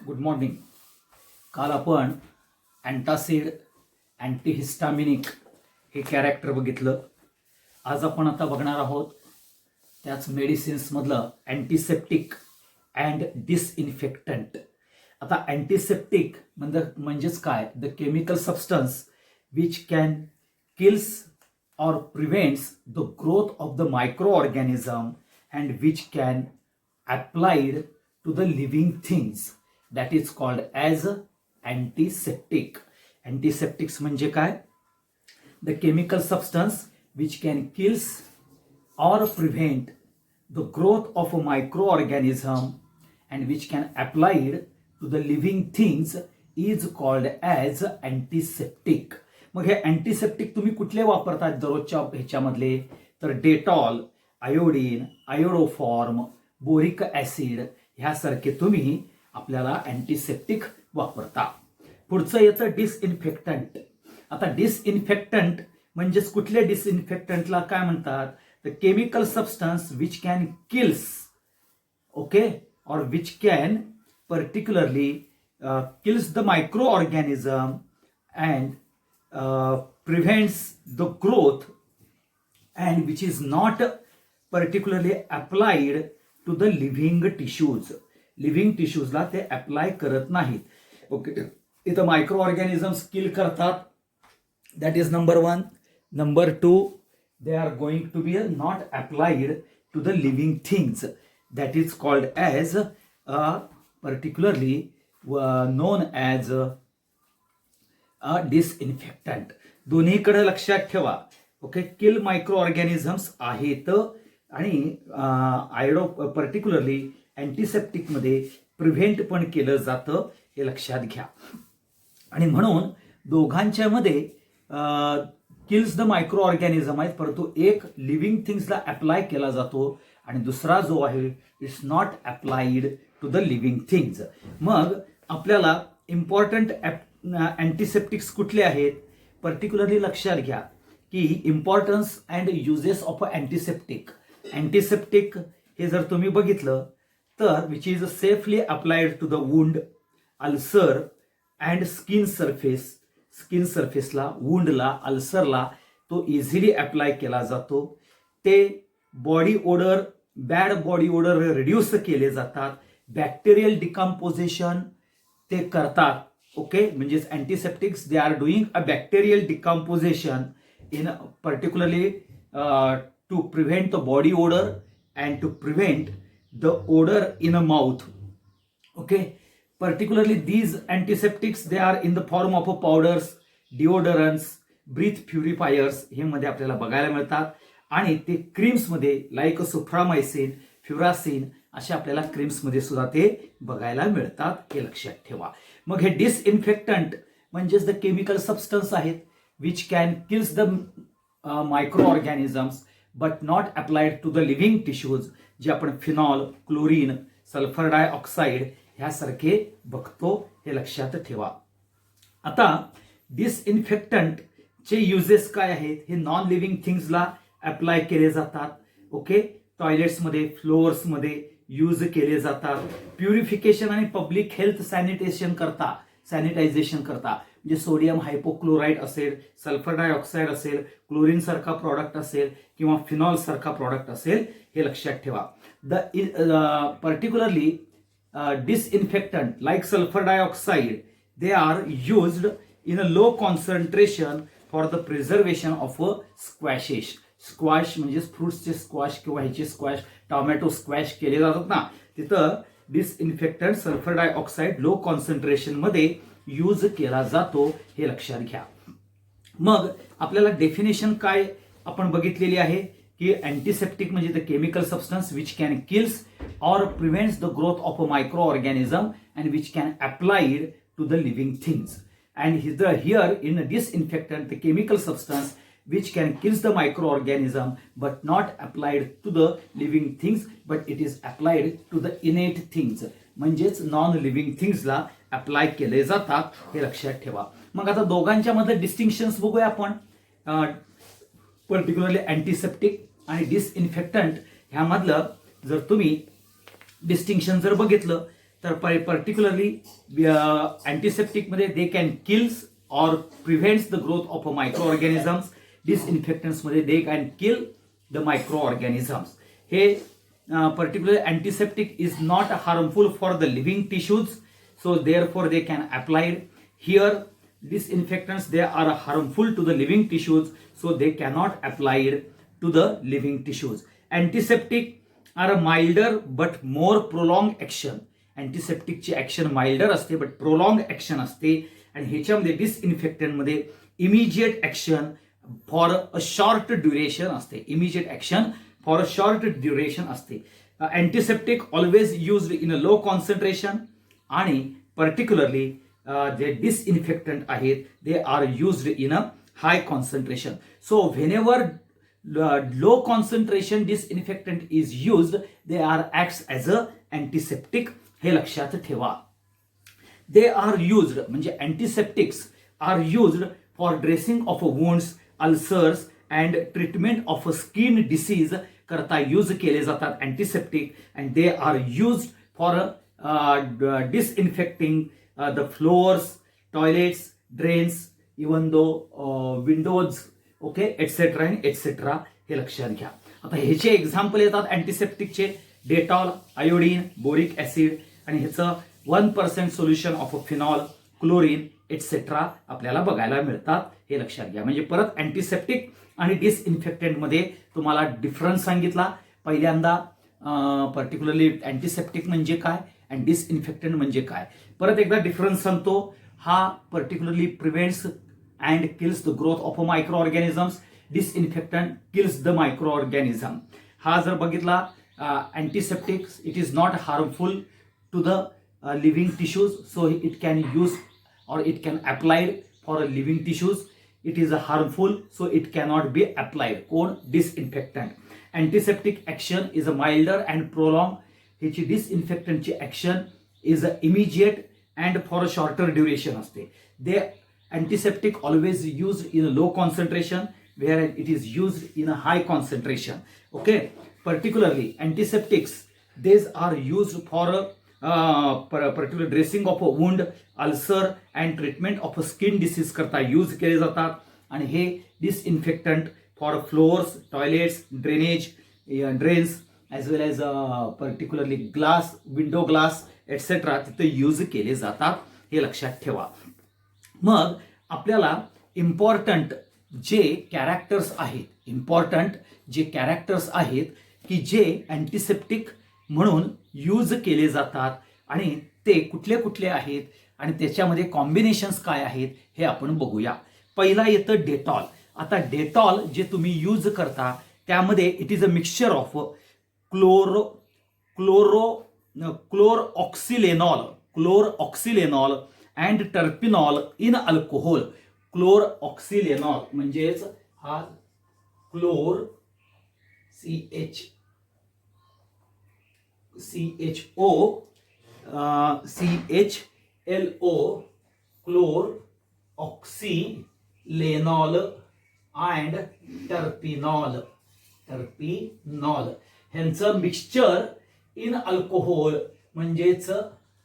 Good morning. काल आपण antacid, अँटीहिस्टामिनिक हे कॅरेक्टर बघितलं. आज आपण आता बघणार आहोत त्याच मेडिसिन्समधलं अँटीसेप्टिक अँड डिसइन्फेक्टंट. आता अँटीसेप्टिक म्हणजेच काय? The chemical substance which can kills or prevents the growth of the microorganism and which can applied to the living things, that is called as antiseptic. Antiseptics म्हणजे काय? The chemical substance which can kills or prevent the growth of a microorganism and which can applied to the living things is called as antiseptic. मग हे antiseptic तुम्ही कुठले वापरतात दररोजच्या ह्याच्यामधले? तर Dettol, iodine, iodoform, boric acid ह्यासारखे तुम्ही आपल्याला अँटीसेप्टिक वापरता. पुढचं येतं डिसइन्फेक्टंट. आता डिसइन्फेक्टंट म्हणजेच कुठले? डिसइन्फेक्टंटला काय म्हणतात? The chemical substance which can kills, okay, or which can particularly kills the microorganism and prevents the growth and which is not particularly applied to the living tissues. Living टिश्यूजला ते apply करत नाहीत. Okay, इथं micro organisms kill करतात. That is number 1. Number 2, they are going to be not applied to the living things. That is called as particularly known as a disinfectant. दोन्हीकडे लक्षात ठेवा. Okay, किल micro organisms आहेत आणि particularly अँटीसेप्टिकमध्ये prevent पण केलं जातं, हे लक्षात घ्या. आणि म्हणून दोघांच्या मध्ये किल्स द मायक्रो ऑर्गॅनिझम आहेत, परंतु एक लिव्हिंग थिंग्सला अप्लाय केला जातो आणि दुसरा जो आहे it's not applied to the living things. मग आपल्याला इम्पॉर्टंट अँटीसेप्टिक्स कुठले आहेत? पर्टिक्युलरली लक्षात घ्या की importance and uses of antiseptic. Antiseptic हे जर तुम्ही बघितलं तर which is safely applied to the wound, ulcer and skin surface. Skin सर्फेसला, वुंडला, अल्सरला तो इझिली अप्लाय केला जातो. ते body odour, bad body odour reduce केले जातात. बॅक्टेरियल डिकम्पोजिशन ते करतात. ओके, म्हणजेच antiseptics they are doing a bacterial decomposition in particularly to prevent the body odour and to prevent the odour in a mouth. Okay, particularly these antiseptics they are in the form of powders, deodorants, breath purifiers हे मध्ये आपल्याला बघायला मिळतात. आणि ते creams मध्ये like सुफ्रामायसिन, फ्युरासिन अशा आपल्याला क्रीम्स मध्ये सुद्धा ते बघायला मिळतात, हे लक्षात ठेवा. मग हे डिसइन्फेक्टंट म्हणजेच द केमिकल सबस्टन्स आहेत which can kills the micro organisms but not applied to the living tissues, जे आपण फिनॉल, क्लोरीन, सल्फर डायऑक्साईड ह्यासारखे बघतो, हे लक्षात ठेवा. आता डिसइन्फेक्टंटचे युजेस काय आहेत? हे नॉन लिव्हिंग थिंग्सला अप्लाय केले जातात. ओके, टॉयलेट्समध्ये, फ्लोअर्समध्ये यूज केले जातात. प्युरिफिकेशन आणि पब्लिक हेल्थ सॅनिटायझेशन करता म्हणजे सोडियम हायपोक्लोराईड असेल, सल्फर डायऑक्साईड असेल, क्लोरीन सारखा प्रॉडक्ट असेल किंवा फिनॉल सारखा प्रॉडक्ट असेल, हे लक्षात ठेवा. Particularly disinfectant like sulfur dioxide they are used in a low concentration for the preservation of squashes. Squash म्हणजे फ्रुट्सचे स्क्वॅश किंवा ह्याचे स्क्वॅश, टोमॅटो स्क्वॅश केले जातात ना, तिथं disinfectant sulphur dioxide low concentration मध्ये यूज केला जातो, हे लक्षात घ्या. मग आपल्याला डेफिनेशन काय आपण बघितलेली आहे की अँटीसेप्टिक म्हणजे the chemical substance which can kills or prevents the growth of a microorganism and which can applied to the living things. And here in a disinfectant, the chemical substance which can kills the microorganism but not applied to the living things, but it is applied to the innate things. म्हणजेच non living थिंग्सला apply केले जातात, हे लक्षात ठेवा. मग आता दोघांच्या मध्ये डिस्टिंक्शन्स बघूया आपण. पर्टिक्युलरली अँटीसेप्टिक आणि डिसइन्फेक्टंट ह्यामधलं जर तुम्ही डिस्टिंक्शन जर बघितलं तर पर्टिक्युलरली अँटीसेप्टिकमध्ये they can kills or prevents the growth of a microorganisms. डिसइन्फेक्टंट्समध्ये they can kill the micro organisms. हे particularly antiseptic is not harmful for the living tissues, so therefore they can apply it. Here disinfectants, they are harmful to the living tissues, so they cannot apply it to the living tissues. Antiseptic are a milder but more prolonged action. Antiseptic ची action milder असते but prolong action असते. आणि ह्याच्यामध्ये disinfectant मध्ये immediate action for a short duration असते. Immediate action for a short duration असते. Antiseptic always used in a low concentration. आणि particularly जे डिसइन्फेक्टंट आहेत they are used in a high concentration. So whenever low concentration disinfectant is used, they are acts as a antiseptic. हे लक्षात ठेवा. They are used म्हणजे antiseptics are used for dressing of wounds, ulcers and treatment of skin disease करता use केले जातात antiseptic, and they are used for disinfecting the floors, toilets, drains, even though windows, okay, etcetera and etcetera. हे लक्षात घ्या. आता ह्याचे example येतात अँटीसेप्टिकचे. Dettol, iodine, boric acid आणि ह्याचं 1% solution of phenol, chlorine etcetera आपल्याला बघायला मिळतात. हे लक्षात घ्या. म्हणजे परत अँटीसेप्टिक आणि डिसइन्फेक्टंट मध्ये तुम्हाला डिफरन्स सांगितला. पहिल्यांदा पर्टिक्युलरली अँटीसेप्टिक म्हणजे काय आणि डिसइन्फेक्टंट म्हणजे काय. परत एकदा डिफरन्स सांगतो. हा particularly prevents and kills the growth of microorganisms. Disinfectant kills the microorganism. हा जर बघितला antiseptics, it is not harmful to the living tissues, so it can use or it can applied for living tissues. It is harmful, so it cannot be applied. कोण? Disinfectant. Antiseptic action is a milder and prolonged. ह्याची disinfectant ची action is immediate and for a shorter duration असते. They antiseptic always used in a low concentration, where it is used in a high concentration. Okay, particularly antiseptics, these are used for particular dressing of a wound, ulcer and treatment of a skin disease करता use केले जातात. आणि हे disinfectant for floors, toilets, drainage, drains as well as particularly glass, window glass etc. तिथे use केले जातात. हे लक्षात ठेवा. मग आपल्याला इम्पॉर्टंट जे कॅरेक्टर्स आहेत की जे अँटीसेप्टिक म्हणून यूज केले जातात आणि ते कुठले कुठले आहेत आणि त्याच्यामध्ये कॉम्बिनेशन्स काय आहेत हे आपण बघूया. पहिला येतं डेटॉल. आता डेटॉल जे तुम्ही यूज करता त्यामध्ये it is a mixture of क्लोरऑक्सिलेनॉल and terpineol in alcohol. क्लोरऑक्सिलेनॉल म्हणजेच हा क्लोर CHLO क्लोरऑक्सिलेनॉल अँड टर्पिनॉल ह्यांचं मिक्सचर इन अल्कोहोल म्हणजेच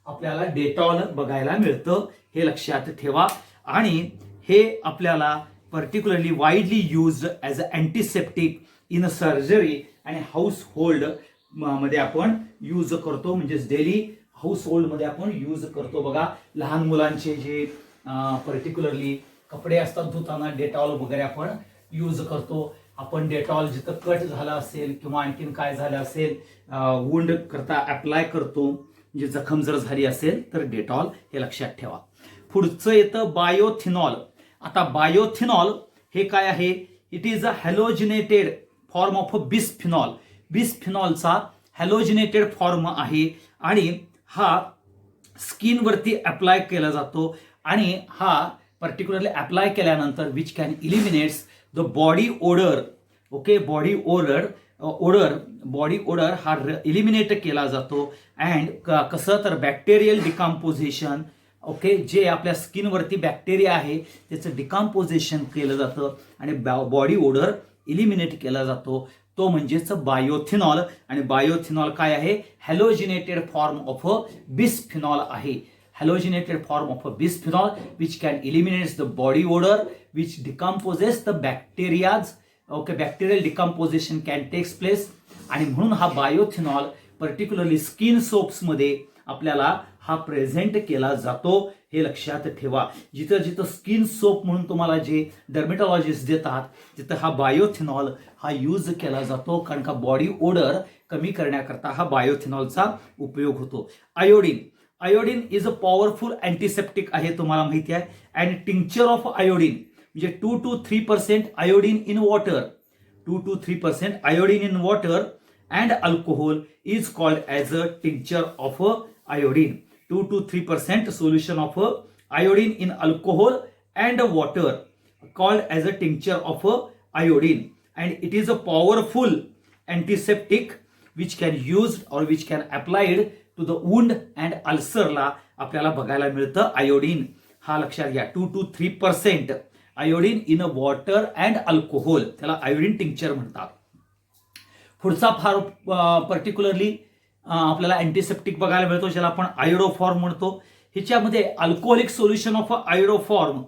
आपल्याला डेटॉल बघायला मिळतं. हे लक्षात ठेवा. आणि हे आपल्याला particularly widely used as a antiseptic in surgery आणि हाऊस होल्ड मध्ये आपण यूज करतो. म्हणजेच डेली हाऊस होल्ड मध्ये आपण यूज करतो. बघा, लहान मुलांचे जे पर्टिक्युलरली कपडे असतात धुताना डेटॉल वगैरे आपण यूज करतो. आपण डेटॉल जिथं कट झाला असेल किंवा आणखीन काय झालं असेल वुंड करता अप्लाय करतो. म्हणजे जखम जर झाली असेल तर डेटॉल. हे लक्षात ठेवा. पुढचं येतं बायोथिनॉल. आता बायोथिनॉल हे काय आहे? It is a halogenated form of bisphenol. बिसफिनॉलचा हॅलोजिनेटेड फॉर्म आहे आणि हा स्किनवरती अप्लाय केला जातो. आणि हा पर्टिक्युलरली अप्लाय केल्यानंतर which can eliminates the body odour. Okay, body odour हा इलिमिनेट केला जातो. अँड कसं तर बॅक्टेरियल डिकम्पोजिशन. ओके, जे आपल्या स्किनवरती बॅक्टेरिया आहे त्याचं डिकम्पोजिशन केलं जातं आणि बॉडी ओडर इलिमिनेट केला जातो. तो म्हणजेच बायोथिनॉल. आणि बायोथिनॉल काय आहे? हॅलोजिनेटेड फॉर्म ऑफ बिसफिनॉल आहे. Halogenated form of bisphenol which can eliminates the body odour which decomposes the bacterias. Okay, bacterial decomposition can takes place. आणि म्हणून हा बायोथिनॉल पर्टिक्युलरली स्किन सोप्समध्ये आपल्याला हा प्रेझेंट केला जातो. हे लक्षात ठेवा. जिथं जिथं स्किन सोप म्हणून तुम्हाला जे डर्मेटॉलॉजिस्ट देतात तिथं हा बायोथिनॉल हा यूज केला जातो, कारण का बॉडी ओडर कमी करण्याकरता हा बायोथिनॉलचा उपयोग होतो. Iodine. Iodine is a powerful antiseptic आहे, तुम्हाला माहिती आहे. अँड टिंक्चर ऑफ आयोडीन म्हणजे 2 to 3% iodine in water. 2 to 3% iodine in water and alcohol is called as a tincture of iodine. 2 to 3% solution of iodine in alcohol and water called as a tincture of iodine, and it is a powerful antiseptic which can used or which can applied to the wound and ulcer ला आपल्याला बघायला मिळतं iodine. हा लक्षात घ्या. 2 to 3% iodine in water and alcohol, त्याला iodine tincture म्हणतात. पुढचा फार पर्टिक्युलरली आपल्याला अँटीसेप्टिक बघायला मिळतो ज्याला आपण आयोडोफॉर्म म्हणतो. ह्याच्यामध्ये alcoholic solution of iodoform,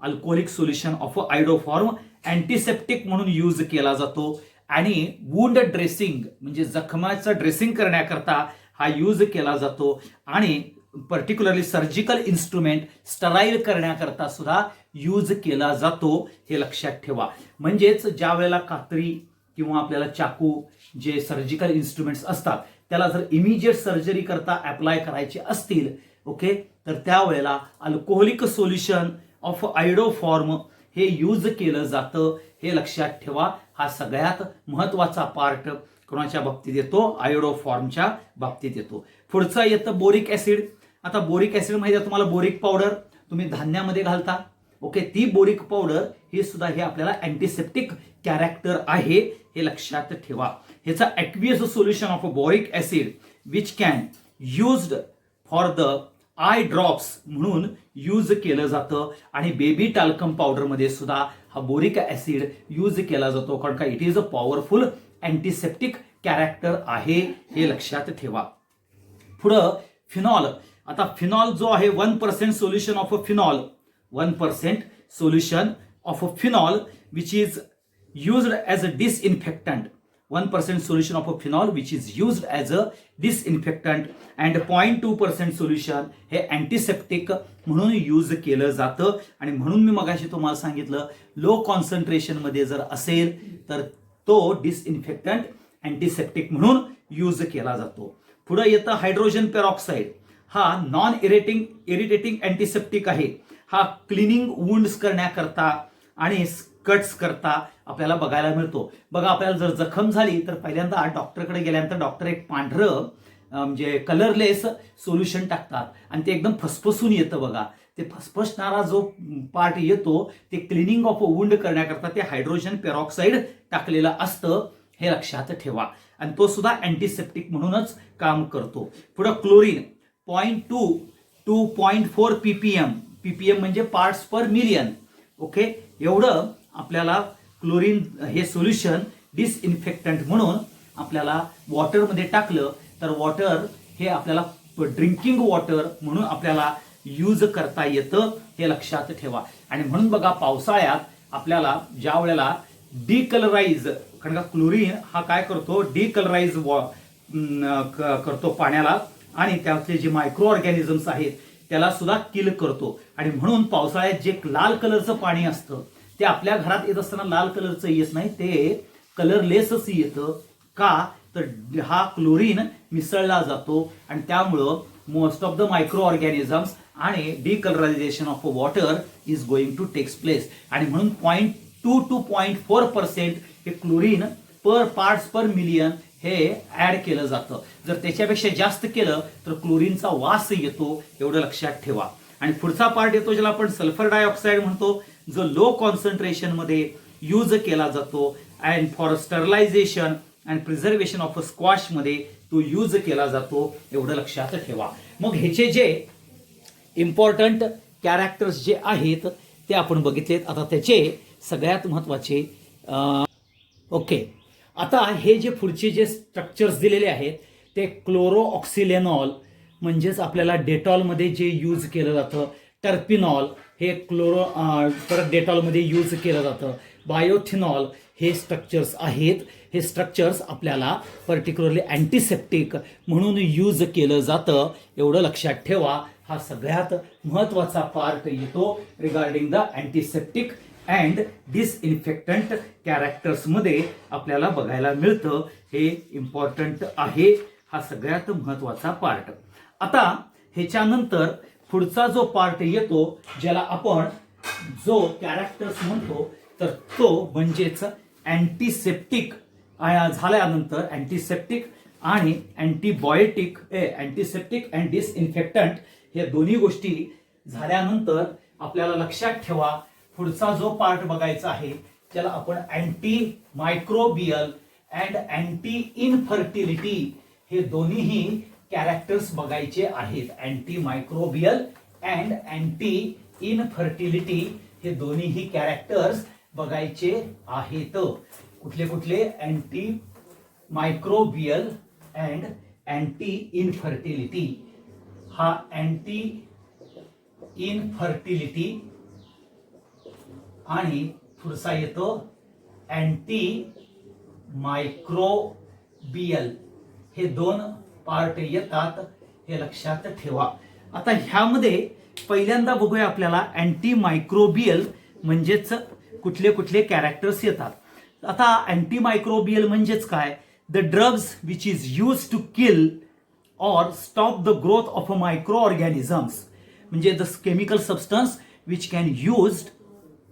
alcoholic solution of iodoform antiseptic म्हणून यूज केला जातो. आणि वुंड ड्रेसिंग म्हणजे जखमाचं ड्रेसिंग करण्याकरता हा यूज केला जातो. आणि पर्टिक्युलरली सर्जिकल इन्स्ट्रुमेंट स्टराईल करण्याकरता सुद्धा यूज केला जातो. हे लक्षात ठेवा. म्हणजेच ज्या वेळेला कात्री किंवा आपल्याला चाकू जे सर्जिकल इन्स्ट्रुमेंट्स असतात त्याला जर इमिजिएट सर्जरी करता अप्लाय करायचे असतील, ओके, तर त्यावेळेला अल्कोहोलिक सोल्युशन ऑफ आयोडोफॉर्म हे यूज केलं जातं. हे लक्षात ठेवा. हा सगळ्यात महत्वाचा पार्ट कोणाच्या बाबतीत येतो? आयोडोफॉर्मच्या बाबतीत येतो. पुढचं येतं बोरिक ऍसिड. आता बोरिक ऍसिड माहिती आहे तुम्हाला, बोरिक पावडर तुम्ही धान्यामध्ये घालता. ओके, ती बोरिक पावडर ही सुद्धा हे आपल्याला अँटीसेप्टिक कॅरेक्टर आहे. हे लक्षात ठेवा. ह्याचा aqueous solution of boric acid which can used for the eye drops म्हणून यूज केलं जातं. आणि बेबी टाल्कम पावडरमध्ये सुद्धा हा बोरिक ऍसिड यूज केला जातो, कारण का it is a powerful antiseptic character आहे. हे लक्षात ठेवा. पुढं फिनॉल. आता फिनॉल जो आहे 1% solution of phenol, 1% solution of phenol which is used as a disinfectant. 1% solution of phenol which is used as a disinfectant and 0.2% solution हे antiseptic म्हणून यूज केलं जातं. आणि म्हणून मी मगाशी तुम्हाला सांगितलं लो कॉन्सन्ट्रेशन मध्ये जर असेल तर तो डिसइन्फेक्टंट अँटीसेप्टिक म्हणून यूज केला जातो. पुढे येतं हायड्रोजन पेरॉक्साईड. हा नॉन इरिटेटिंग अँटीसेप्टिक आहे. हा क्लिनिंग वुंड्स करण्याकरता आणि कट्स करता आपल्याला बघायला मिळतो. बघा, आपल्याला जर जखम झाली तर पहिल्यांदा डॉक्टरकडे गेल्यानंतर डॉक्टर एक पांढरं म्हणजे कलरलेस सोल्युशन टाकतात आणि ते एकदम फसफसून येतं. बघा, ते फसफसणारा जो पार्ट येतो ते क्लिनिंग ऑफ वुंड करण्याकरता ते हायड्रोजन पेरॉक्साईड टाकलेलं असतं. हे लक्षात ठेवा. आणि तो सुद्धा अँटीसेप्टिक म्हणूनच काम करतो. पुढे क्लोरीन 0.2 to 0.4 ppm. पीपीएम म्हणजे पार्ट्स पर मिलियन. ओके, एवढं आपल्याला क्लोरीन हे सोल्युशन डिसइन्फेक्टंट म्हणून आपल्याला वॉटरमध्ये टाकलं तर वॉटर हे आपल्याला ड्रिंकिंग वॉटर म्हणून आपल्याला यूज करता येतं. हे लक्षात ठेवा. आणि म्हणून बघा, पावसाळ्यात आपल्याला ज्या वेळेला डिकलराइज, कारण का क्लोरीन हा काय करतो? डिकलराइज करतो पाण्याला आणि त्यातले जे मायक्रो ऑर्गॅनिझम्स आहेत त्याला सुद्धा किल करतो. आणि म्हणून पावसाळ्यात जे लाल कलरचं पाणी असतं ते आपल्या घरात येत असताना लाल कलरचं येत नाही, ते कलरलेसच येतं. का तर हा क्लोरीन मिसळला जातो आणि त्यामुळं most of the micro organisms आणि decolourisation of water is going to takes place. आणि म्हणून 0.2 to 0.4% हे chlorine per parts per million हे ऍड केलं जातं. जर त्याच्यापेक्षा जास्त केलं तर क्लोरीनचा वास येतो. एवढं लक्षात ठेवा. आणि पुढचा पार्ट येतो ज्याला आपण सल्फर डायऑक्साईड म्हणतो, जो लो कॉन्सन्ट्रेशन मध्ये यूज केला जातो. And for sterilisation and preservation of squash मध्ये तो यूज केला जातो. एवढं लक्षात ठेवा. मग ह्याचे जे इम्पॉर्टंट कॅरेक्टर्स जे आहेत ते आपण बघितलेत. आता त्याचे सगळ्यात महत्वाचे ओके, आता हे जे पुढचे जे स्ट्रक्चर्स दिलेले आहेत ते क्लोरोऑक्सिलेनॉल म्हणजेच आपल्याला डेटॉलमध्ये जे यूज केलं जातं, टर्पिनॉल हे परत डेटॉलमध्ये यूज केलं जातं, बायोथिनॉल हे स्ट्रक्चर्स आहेत. हे स्ट्रक्चर्स आपल्याला पर्टिक्युलरली अँटीसेप्टिक म्हणून यूज केलं जातं, एवढं लक्षात ठेवा. हा सगळ्यात महत्त्वाचा पार्ट येतो regarding the antiseptic and disinfectant कॅरेक्टर्समध्ये आपल्याला बघायला मिळतं. हे इम्पॉर्टंट आहे, हा सगळ्यात महत्त्वाचा पार्ट. आता ह्याच्यानंतर पुढचा जो पार्ट येतो ज्याला आपण जो कॅरेक्टर्स म्हणतो तर तो म्हणजेच अँटीसेप्टिक झाल्यानंतर अँटीसेप्टिक आणि अँटीसेप्टिक अँड डिसइन्फेक्टंट हे दोन्ही गोष्टी झाल्यानंतर आपल्याला लक्षात ठेवा पुढचा जो पार्ट बघायचा आहे ज्याला आपण anti microbial and anti infertility हे दोन्हीही कॅरेक्टर्स बघायचे आहेत. Anti microbial and anti infertility हे दोन्हीही कॅरेक्टर्स बघायचे आहेत. कुठले कुठले? Anti microbial and anti infertility. हा अँटी इनफर्टिलिटी आणि पुढचा येतो अँटी मायक्रोबियल. हे दोन पार्ट येतात, हे लक्षात ठेवा. आता ह्यामध्ये पहिल्यांदा बघूया आपल्याला अँटी मायक्रोबियल म्हणजेच कुठले कुठले कॅरेक्टर्स येतात. आता अँटी मायक्रोबियल म्हणजेच काय? The drugs which is use to kill or stop the growth of a microorganisms. म्हणजे the chemical substance which can used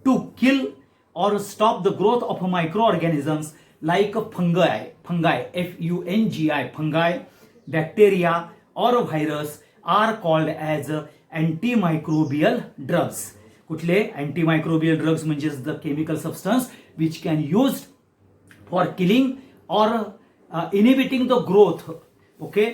to kill or stop the growth of microorganisms like fungi, fungi, bacteria or virus are called as antimicrobial drugs. कुठले? antimicrobial drugs म्हणजेच the chemical substance which can used for killing or inhibiting the growth. Okay,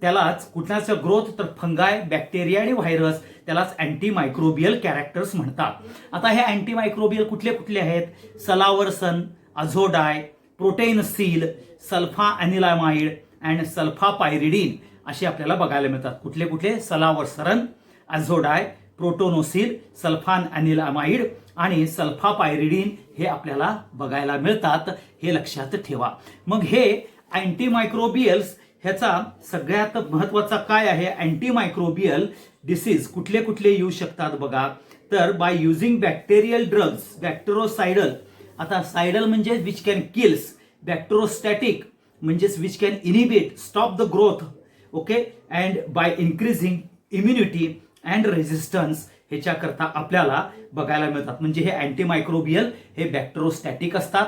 त्यालाच कुठल्याचं growth तर फंगाय, bacteria आणि virus त्यालाच anti microbial characters म्हणतात. आता हे anti microbial कुठले कुठले आहेत? सलावर्सन, अझोडाय, प्रोटेइनसील, सल्फा अनिलामाइड अँड सल्फापायरिडीन असे आपल्याला बघायला मिळतात. कुठले कुठले? सलावर्सन, अझोडाय, प्रोटोनोसिल, सल्फान अनिलामाइड आणि सल्फापायरिडीन हे आपल्याला बघायला मिळतात, हे लक्षात ठेवा. मग हे अँटी मायक्रोबियल्स ह्याचा सगळ्यात महत्त्वाचा काय आहे? अँटी मायक्रोबियल डिसीज कुठले कुठले येऊ शकतात बघा. तर by using bacterial drugs, bactericidal. आता सायडल म्हणजे विच कॅन किल्स, बॅक्टेरोस्टॅटिक म्हणजेच which can inhibit, stop the growth. Okay, and by increasing immunity and resistance ह्याच्याकरता आपल्याला बघायला मिळतात. म्हणजे हे अँटी मायक्रोबियल हे बॅक्टेरोस्टॅटिक असतात,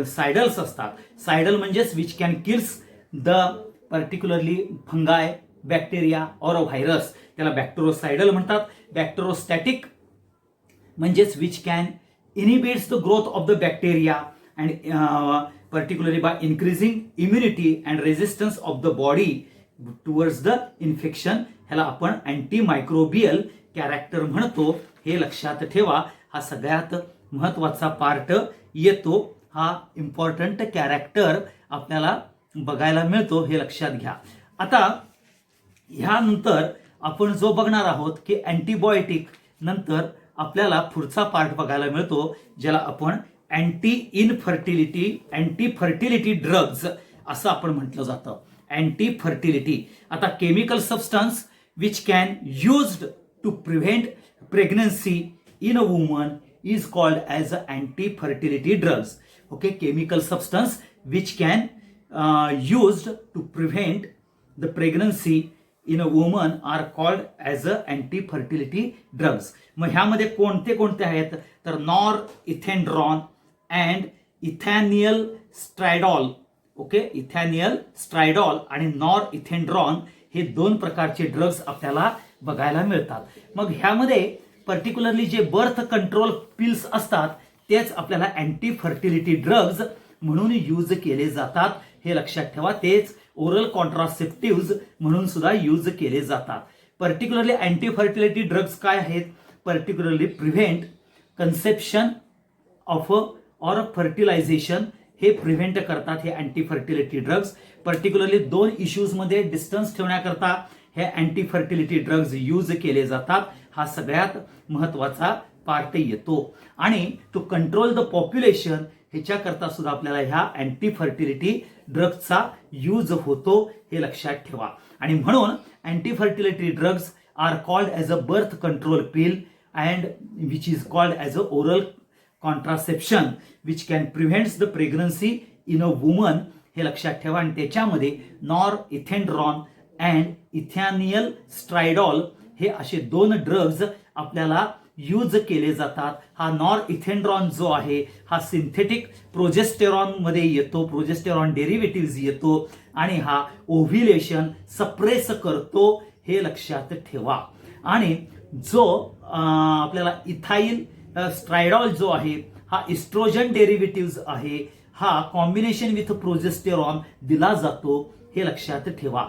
सायडल्स असतात. सायडल म्हणजेच which can kills the particularly fungi, bacteria और व्हायरस त्याला बॅक्टेरोसाइडल म्हणतात. बॅक्टेरोस्टॅटिक म्हणजेच which can inhibits the growth of the bacteria and particularly by increasing immunity and resistance of the body towards the infection. ह्याला आपण anti microbial character म्हणतो, हे लक्षात ठेवा. हा सगळ्यात महत्त्वाचा पार्ट येतो. हा इम्पॉर्टंट कॅरेक्टर आपल्याला बघायला मिळतो, हे लक्षात घ्या. आता ह्यानंतर आपण जो बघणार आहोत की अँटीबायोटिक नंतर आपल्याला पुढचा पार्ट बघायला मिळतो ज्याला आपण anti infertility, anti fertility drugs असं आपण म्हटलं जातं. Anti fertility. आता chemical substance which can used to prevent pregnancy in a woman is called as anti fertility drugs. Okay, chemical substance which can used to prevent the pregnancy in a woman are called as a anti-fertility drugs. मग ह्यामध्ये कोणते कोणते आहेत तर nor इथेनड्रॉन and इथॅनियल स्ट्रायडॉल. Okay, इथॅनियल स्ट्रायडॉल आणि nor इथेनड्रॉन हे दोन प्रकारचे ड्रग्ज आपल्याला बघायला मिळतात. मग ह्यामध्ये पर्टिक्युलरली जे बर्थ कंट्रोल पिल्स असतात तेच आपल्याला अँटी फर्टिलिटी ड्रग्ज म्हणून यूज केले जातात, हे लक्षात ठेवा. तेच ओरल कॉन्ट्रासेप्टिव्ज म्हणून सुद्धा यूज केले जातात. पर्टिक्युलरली अँटी फर्टिलिटी ड्रग्ज काय आहेत? Particularly prevent conception of or fertilisation हे प्रिव्हेंट करतात हे अँटी फर्टिलिटी ड्रग्ज. पर्टिक्युलरली 2 इश्यूजमध्ये डिस्टन्स ठेवण्याकरता हे अँटी फर्टिलिटी ड्रग्ज यूज केले जातात. हा सगळ्यात महत्वाचा पार्ट येतो. आणि टू कंट्रोल द पॉप्युलेशन ह्याच्याकरता सुद्धा आपल्याला ह्या अँटी फर्टिलिटी ड्रग्जचा यूज होतो हे लक्षात ठेवा. आणि म्हणून anti fertility drugs are called as a birth control pill and which is called as a oral contraception which can prevents the pregnancy in a woman हे लक्षात ठेवा. आणि त्याच्यामध्ये नॉर इथेंड्रॉन अँड इथॅनियल स्ट्रायडॉल हे असे 2 ड्रग्ज आपल्याला यूज केले जातात. हा नॉर इथेंड्रॉन जो आहे हा सिंथेटिक प्रोजेस्टेरॉन मध्ये येतो, प्रोजेस्टेरॉन डेरिव्हेटिव्ह येतो आणि हा ओव्ह्युलेशन सप्रेस करतो हे लक्षात ठेवा. आणि जो आपल्याला इथाईल स्ट्रायडॉल जो आहे हा इस्ट्रोजन डेरिव्हेटिव्ह आहे, हा कॉम्बिनेशन विथ प्रोजेस्टेरॉन दिला जातो हे लक्षात ठेवा.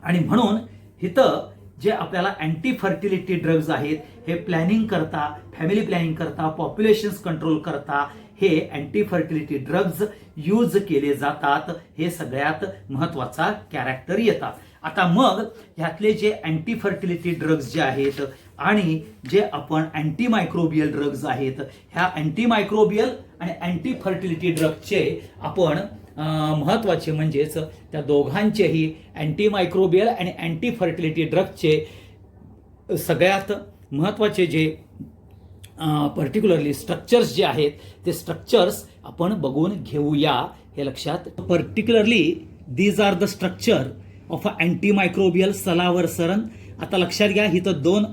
आणि म्हणून इथं जे आपल्याला अँटी फर्टिलिटी ड्रग्ज आहेत हे प्लॅनिंग करता, फॅमिली प्लॅनिंग करता, पॉप्युलेशन्स कंट्रोल करता हे अँटी फर्टिलिटी ड्रग्ज यूज केले जातात. हे सगळ्यात महत्वाचा कॅरेक्टर येतात. आता मग ह्यातले जे अँटी फर्टिलिटी ड्रग्ज जे आहेत आणि जे आपण अँटी मायक्रोबियल ड्रग्ज आहेत, ह्या अँटी मायक्रोबियल आणि अँटी फर्टिलिटी ड्रग्जचे आपण महत्वाचे म्हणजेच त्या दोघांचेही अँटी मायक्रोबियल आणि अँटी फर्टिलिटी ड्रग्जचे सगळ्यात महत्वाचे जे पर्टिक्युलरली स्ट्रक्चर्स जे आहेत ते स्ट्रक्चर्स आपण बघून घेऊया हे लक्षात. Particularly these are the structure of a antimicrobial salvarsan. आता लक्षात घ्या, इथं 2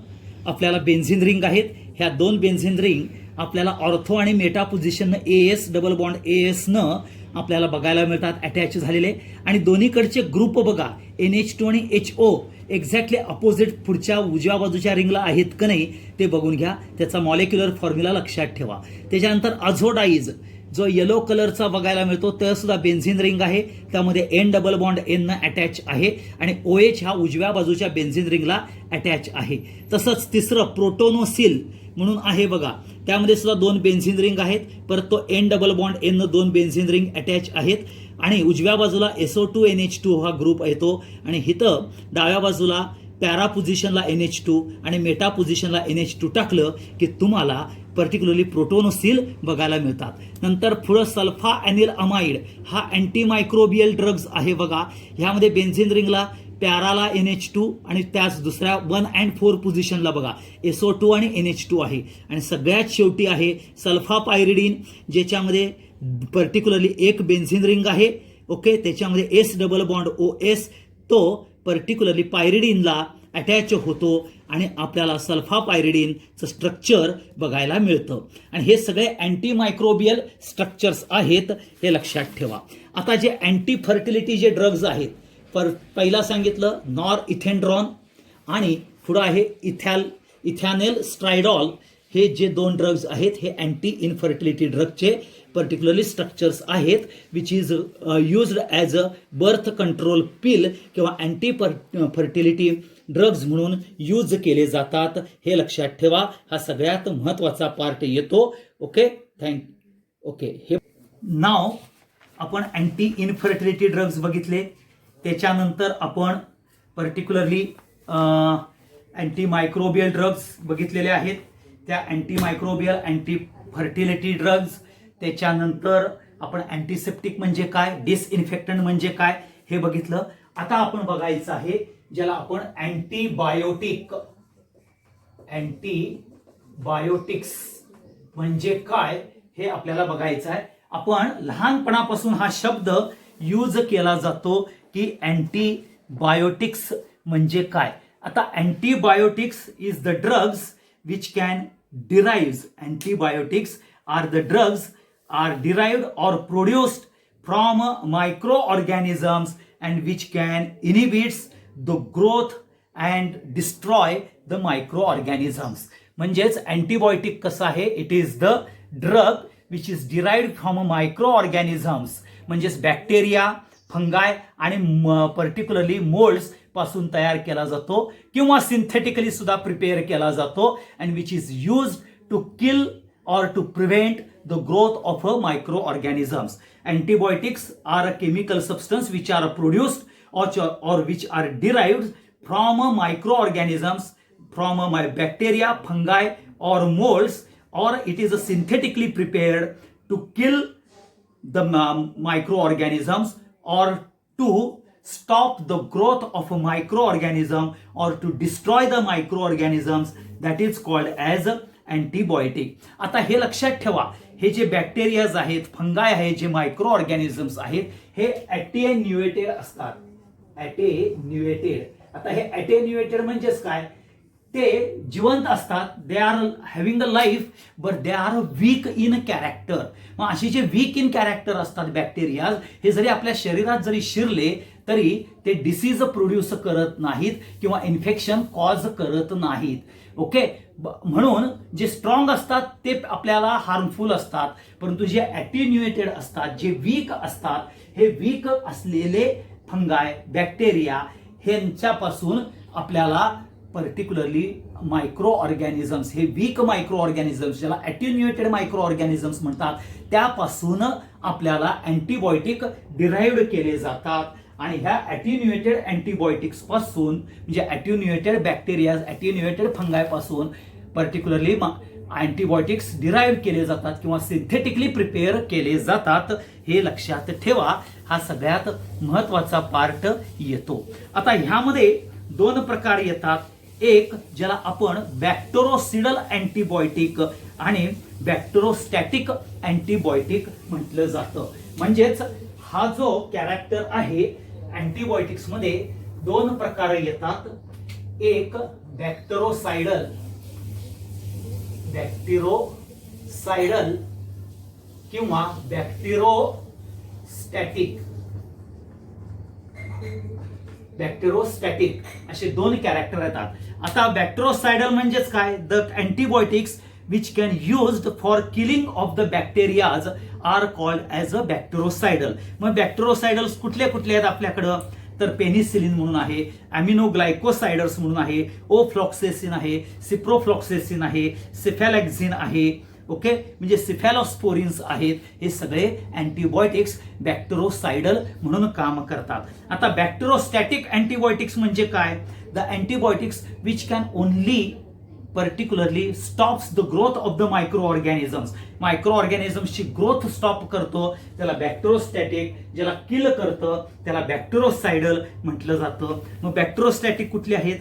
आपल्याला बेन्झिन रिंग आहेत. ह्या 2 बेन्झिन रिंग आपल्याला ऑर्थो आणि Meta position AS double bond AS न आपल्याला बघायला मिळतात अटॅच झालेले. आणि दोन्हीकडचे ग्रुप बघा NH2 आणि HO एक्झॅक्टली अपोजिट पुढच्या उजव्या बाजूच्या रिंगला आहेत का नाही ते बघून घ्या. त्याचा मॉलिक्युलर फॉर्म्युला लक्षात ठेवा. त्याच्यानंतर अझोडाईज जो येलो कलरचा बघायला मिळतो ते सुद्धा बेन्झिन रिंग आहे, त्यामध्ये N डबल बॉन्ड N न अटॅच आहे आणि OH हा उजव्या बाजूच्या बेन्झिन रिंगला अटॅच आहे. तसंच तिसरं प्रोटोनोसिल म्हणून आहे बघा, त्यामध्ये सुद्धा 2 बेन्झिन रिंग आहेत, परत तो N डबल बॉन्ड N न 2 बेन्झिन रिंग अटॅच आहेत. आणि उजव्या बाजूला SO2 NH2 हा ग्रुप येतो आणि इथं डाव्या बाजूला पॅरा पोझिशनला NH2 आणि मेटा पोझिशनला NH2 टाकलं की तुम्हाला पर्टिक्युलरली प्रोटोनोसिल बघायला मिळतात. नंतर पुढं सल्फा अॅनिल अमाइड हा अँटी मायक्रोबियल ड्रग्ज आहे बघा. ह्यामध्ये बेन्झिन रिंगला पॅराला NH2 आणि त्याच दुसऱ्या 1 and 4 पोझिशनला बघा SO2 आणि NH2 आहे. आणि सगळ्यात शेवटी आहे सल्फा पायरिडीन, ज्याच्यामध्ये पर्टिक्युलरली 1 बेन्झिन रिंग आहे. ओके, त्याच्यामध्ये S डबल बॉन्ड OS तो पर्टिक्युलरली पायरिडीनला अटॅच होतो आणि आपल्याला सल्फा पायरिडीनचं स्ट्रक्चर बघायला मिळतं. आणि हे सगळे अँटी मायक्रोबियल स्ट्रक्चर्स आहेत हे लक्षात ठेवा. आता जे अँटी फर्टिलिटी जे ड्रग्ज आहेत, पहिला सांगितलं नॉर इथेंड्रॉन आणि पुढं आहे इथॅनेल स्ट्रायडॉल. हे जे 2 ड्रग्ज आहेत हे अँटी इनफर्टिलिटी ड्रगचे पर्टिक्युलरली स्ट्रक्चर्स आहेत which is used as a birth control पिल किंवा अँटी फर्टिलिटी ड्रग्ज म्हणून यूज केले जातात हे लक्षात ठेवा. हा सगळ्यात महत्वाचा पार्ट येतो. Okay, okay. हे नाव आपण अँटी इनफर्टिलिटी ड्रग्ज बघितले. त्याच्यानंतर आपण पर्टिक्युलरली अँटी मायक्रोबियल ड्रग्ज बघितलेले आहेत. त्या anti microbial anti fertility drugs, त्याच्यानंतर आपण अँटीसेप्टिक म्हणजे काय, डिसइन्फेक्टंट म्हणजे काय हे बघितलं. आता आपण बघायचं आहे ज्याला आपण अँटीबायोटिक्स म्हणजे काय हे आपल्याला बघायचं आहे. आपण लहानपणापासून हा शब्द यूज केला जातो की अँटीबायोटिक्स म्हणजे काय. आता antibiotics is the drugs which can derive, antibiotics are the drugs are derived or produced from microorganisms and which can inhibit the growth and destroy the microorganisms. म्हणजेच अँटीबायोटिक कसं आहे, it is the drug which is derived from microorganisms म्हणजेच bacteria, फंगाय आणि particularly moulds पासून तयार केला जातो किंवा सिंथेटिकली सुद्धा प्रिपेअर केला जातो and which is used to kill or to prevent the growth of microorganisms. Antibiotics are a chemical substance which are produced or which are derived from microorganisms, from bacteria, fungi or molds, or it is synthetically prepared to kill the microorganisms or to stop the growth of a microorganism or to destroy the microorganisms. That is called as antibiotic. आता हे लक्षात ठेवा, हे जे bacterias आहेत, फंगाय आहेत, जे micro organisms आहेत, हे ॲटेन्युएटेड असतात. ॲटेन्युएटेड. आता हे ॲटेन्युएटेड म्हणजेच काय, ते जिवंत असतात. They are having a life but they are weak in character. मग असे जे वीक इन कॅरेक्टर असतात बॅक्टेरियाज, हे जरी आपल्या शरीरात जरी शिरले तरी ते डिसीज प्रोड्यूस करत नाहीत किंवा इन्फेक्शन कॉज करत नाहीत. ओके, म्हणून जे स्ट्रॉंग असतात ते आपल्याला हार्मफुल असतात, परंतु जे ॲटेन्युएटेड असतात, जे वीक असतात, हे वीक असलेले फंगाय, बॅक्टेरिया ह्यांच्यापासून आपल्याला पर्टिक्युलरली मायक्रो ऑर्गॅनिझम्स, हे वीक मायक्रो ऑर्गॅनिझम्स ज्याला ॲटेन्युएटेड मायक्रो ऑर्गॅनिझम्स म्हणतात, त्यापासून आपल्याला अँटीबायोटिक डिराइव्ड केले जातात. आणि ह्या ॲटेन्युएटेड अँटीबायोटिक्स पासून, म्हणजे ॲटेन्युएटेड बॅक्टेरिया, ॲटेन्युएटेड फंगाय पासून पर्टिक्युलरली अँटीबायोटिक्स डिराइव्ह केले जातात किंवा सिंथेटिकली प्रिपेअर केले जातात. हे लक्षात ठेवा, हा सगळ्यात महत्वाचा पार्ट येतो. आता ह्यामध्ये दोन प्रकार येतात. एक ज्याला आपण बॅक्टेरोसिडल अँटीबायोटिक आणि बॅक्टेरोस्टॅटिक अँटीबायोटिक म्हटलं जातं. म्हणजेच हा जो कॅरेक्टर आहे अँटीबायोटिक्स मध्ये दोन प्रकार येतात. एक बॅक्टेरोसाइडल किंवा बॅक्टेरोस्टॅटिक असे दोन कॅरेक्टर येतात. आता बॅक्टेरोसाइडल म्हणजेच काय, the antibiotics which can used for killing of the bacterias are called as a bactericidal. मग बॅक्टेरोसाइडल्स कुठले कुठले आहेत आपल्याकडं, तर पेनिसिलिन म्हणून आहे, अॅमिनोग्लायकोसाइडर्स म्हणून आहे, ओफ्लॉक्सेसिन आहे, सिप्रोफ्लॉक्सेसिन आहे, सिफॅलॅक्झिन आहे. ओके, म्हणजे सिफॅलोस्पोरिन्स आहेत. हे सगळे अँटीबायोटिक्स बॅक्टेरोसाइडल म्हणून काम करतात. आता बॅक्टेरोस्टॅटिक अँटीबायोटिक्स म्हणजे काय, the antibiotics which can only particularly stops the growth of the microorganisms. मायक्रोऑर्गॅनिझम्सची ग्रोथ स्टॉप करतो, त्याला बॅक्टेरोस्टॅटिक. ज्याला किल करतं त्याला बॅक्टेरोसाइडल म्हटलं जातं. मग बॅक्टेरोस्टॅटिक कुठले आहेत,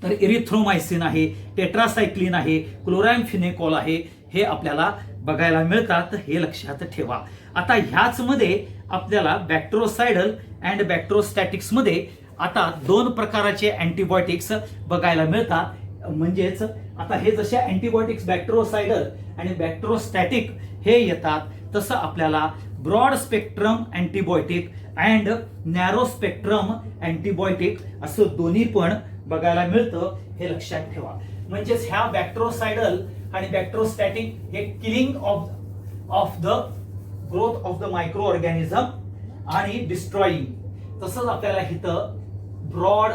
तर इरिथ्रोमायसिन आहे, टेट्रासायक्लिन आहे, क्लोरॅम्फिनेकॉल आहे. हे आपल्याला बघायला मिळतात. हे लक्षात ठेवा. आता ह्याच मध्ये आपल्याला बॅक्टेरोसाइडल अँड बॅक्टेरोस्टॅटिक्स मध्ये आता दोन प्रकारचे अँटीबायोटिक्स बघायला मिळतात. म्हणजेच आता हे जसे अँटीबायोटिक्स बॅक्टेरोसाइडल आणि बॅक्टेरोस्टॅटिक हे येतात, तसं आपल्याला broad spectrum antibiotic and narrow spectrum antibiotic असं दोन्ही पण बघायला मिळतं. हे लक्षात ठेवा. म्हणजेच ह्या बॅक्टेरोसाइडल आणि बॅक्टेरोस्टॅटिक हे killing of the growth of the micro organism आणि डिस्ट्रॉईंग. तसंच आपल्याला इथं ब्रॉड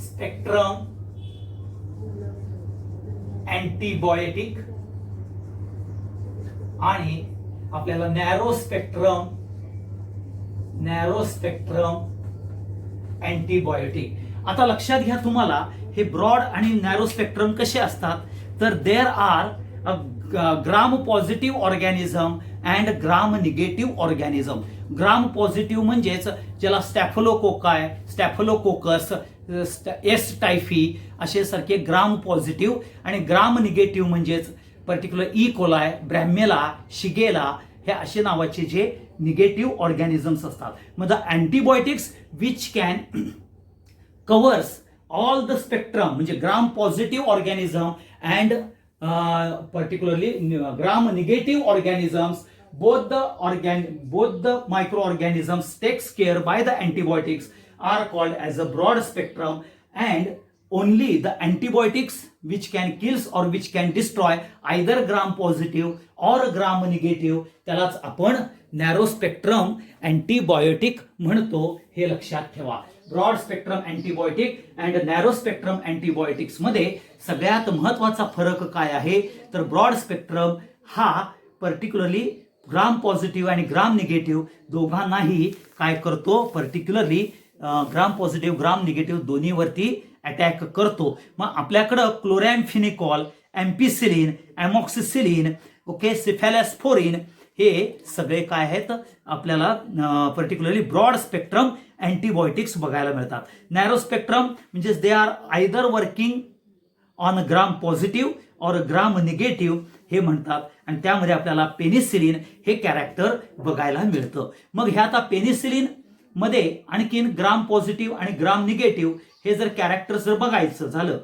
स्पेक्ट्रम अँटीबायोटिक आणि आपल्याला नॅरो स्पेक्ट्रम अँटीबायोटिक. आता लक्षात घ्या, तुम्हाला हे ब्रॉड आणि नॅरो स्पेक्ट्रम कसे असतात, तर there are a gram positive organism and gram negative organism. Gram positive म्हणजेच ज्याला स्टॅफोलोकोकाय, स्टॅफोलोकोकस, एस टायफी असे सारखे ग्राम पॉझिटिव्ह, आणि ग्राम निगेटिव्ह म्हणजेच पर्टिक्युलर ई कोलाय, ब्रॅमेला, शिगेला हे असे नावाचे जे निगेटिव्ह ऑर्गॅनिझम्स असतात. मग the antibiotics which can covers all the spectrum, म्हणजे gram positive organism and particularly gram negative organisms, both the microorganisms takes care by the antibiotics are called as a broad spectrum, and only the antibiotics which can kills or which can destroy either gram positive or gram negative त्यालाच आपण narrow spectrum antibiotic म्हणतो. हे लक्षात ठेवा. Broad spectrum antibiotic and narrow spectrum antibiotics मध्ये सगळ्यात महत्वाचा फरक काय आहे तर ब्रॉड स्पेक्ट्रम हा पर्टिक्युलरली ग्राम पॉझिटिव्ह आणि ग्राम निगेटिव्ह दोघांनाही काय करतो, particularly gram positive gram negative दोन्हीवरती अटॅक करतो. मग आपल्याकडं chloramphenicol, ampicillin, amoxicillin, okay, cephalosporin हे सगळे काय आहेत आपल्याला पर्टिक्युलरली ब्रॉड स्पेक्ट्रम अँटीबायोटिक्स बघायला मिळतात. नॅरो स्पेक्ट्रम म्हणजे they are either working on gram positive और ग्राम निगेटिव्ह हे म्हणतात आणि त्यामध्ये आपल्याला पेनिसिलिन हे कॅरेक्टर बघायला मिळतं. मग ह्या आता पेनिसिलिन मध्ये आणखीन ग्राम पॉझिटिव्ह आणि ग्राम निगेटिव्ह हे जर कॅरेक्टर जर बघायचं झालं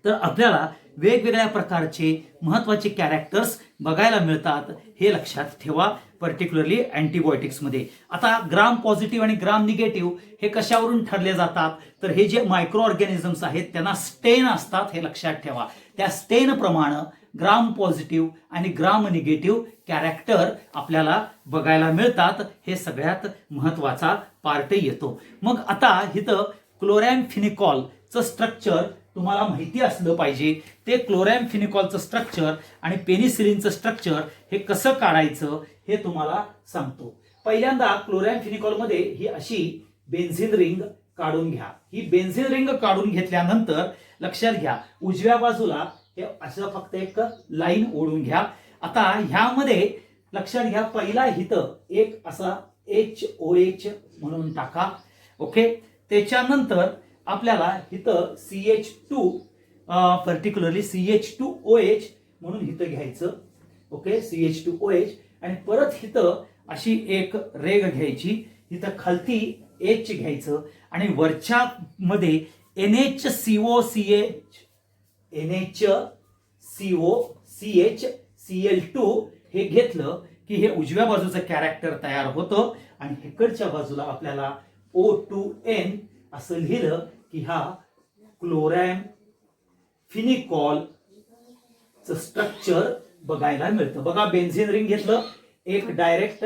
तर आपल्याला वेगवेगळ्या प्रकारचे महत्वाचे कॅरेक्टर्स बघायला मिळतात हे लक्षात ठेवा पर्टिक्युलरली अँटीबायोटिक्समध्ये. आता ग्राम पॉझिटिव्ह आणि ग्राम निगेटिव्ह हे कशावरून ठरले जातात तर हे जे मायक्रो ऑर्गॅनिझम्स आहेत त्यांना स्टेन असतात हे लक्षात ठेवा. त्या स्टेन प्रमाणे ग्राम पॉझिटिव्ह आणि ग्राम निगेटिव्ह कॅरेक्टर आपल्याला बघायला मिळतात. हे सगळ्यात महत्वाचा पार्ट येतो. मग आता इथं क्लोरॅम्फिनिकॉलचं स्ट्रक्चर तुम्हाला माहिती असलं पाहिजे. ते क्लोरॅम्फिनिकॉलचं स्ट्रक्चर आणि पेनिसिलिनचं स्ट्रक्चर हे कसं काढायचं हे तुम्हाला सांगतो. पहिल्यांदा क्लोरॅम्फिनिकॉलमध्ये ही अशी बेन्झिन रिंग काढून घ्या. ही बेन्झिन रिंग काढून घेतल्यानंतर लक्षात घ्या उजव्या बाजूला हे असं फक्त एक लाईन ओढून घ्या. आता ह्यामध्ये लक्षात घ्या पहिला इथं एक असा HOH म्हणून टाका. ओके, त्याच्यानंतर आपल्याला इथं CH2 पर्टिक्युलरली CH2OH म्हणून इथं घ्यायचं. ओके, CH2OH आणि परत इथं अशी एक रेग घ्यायची. इथं खालती H घ्यायचं आणि वरच्या मध्ये NHCOCH हे घेतलं की हे उजव्या बाजूचं कॅरेक्टर तयार होतं आणि इकडच्या बाजूला आपल्याला O2N असं लिहिलं की हा क्लोरॅम्फिनिकॉलचं स्ट्रक्चर बघायला मिळतं. बघा बेन्झिन रिंग घेतलं, एक डायरेक्ट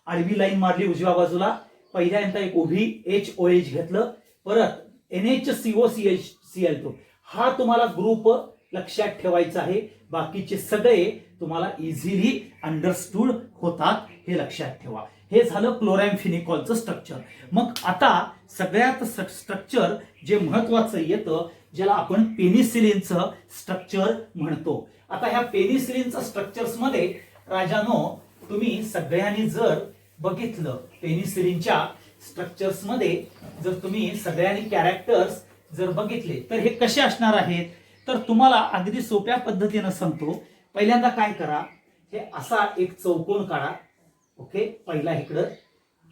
आडवी लाईन मारली उजव्या बाजूला, पहिल्यांदा एक उभी HOH घेतलं, परत NHCOCH हा तुम्हाला ग्रुप लक्षात ठेवायचा आहे. बाकीचे सगळे तुम्हाला इझिली अंडरस्टूड होतात हे लक्षात ठेवा. हे झालं क्लोरॅम्फिनिकॉलचं स्ट्रक्चर. मग आता सगळ्यात स्ट्रक्चर जे महत्वाचं येतं ज्याला आपण पेनिसिलिनचं स्ट्रक्चर म्हणतो. आता ह्या पेनिसिलिनचं स्ट्रक्चर्स मध्ये राजानो तुम्ही सगळ्यांनी जर बघितलं पेनिसिलिनच्या स्ट्रक्चर्स मध्ये जर तुम्ही सगळ्यांनी कॅरेक्टर्स जर बघितले तर हे कसे असणार आहेत तर तुम्हाला अगदी सोप्या पद्धतीनं सांगतो. पहिल्यांदा काय करा, हे असा एक चौकोन काढा. ओके, पहिला इकडं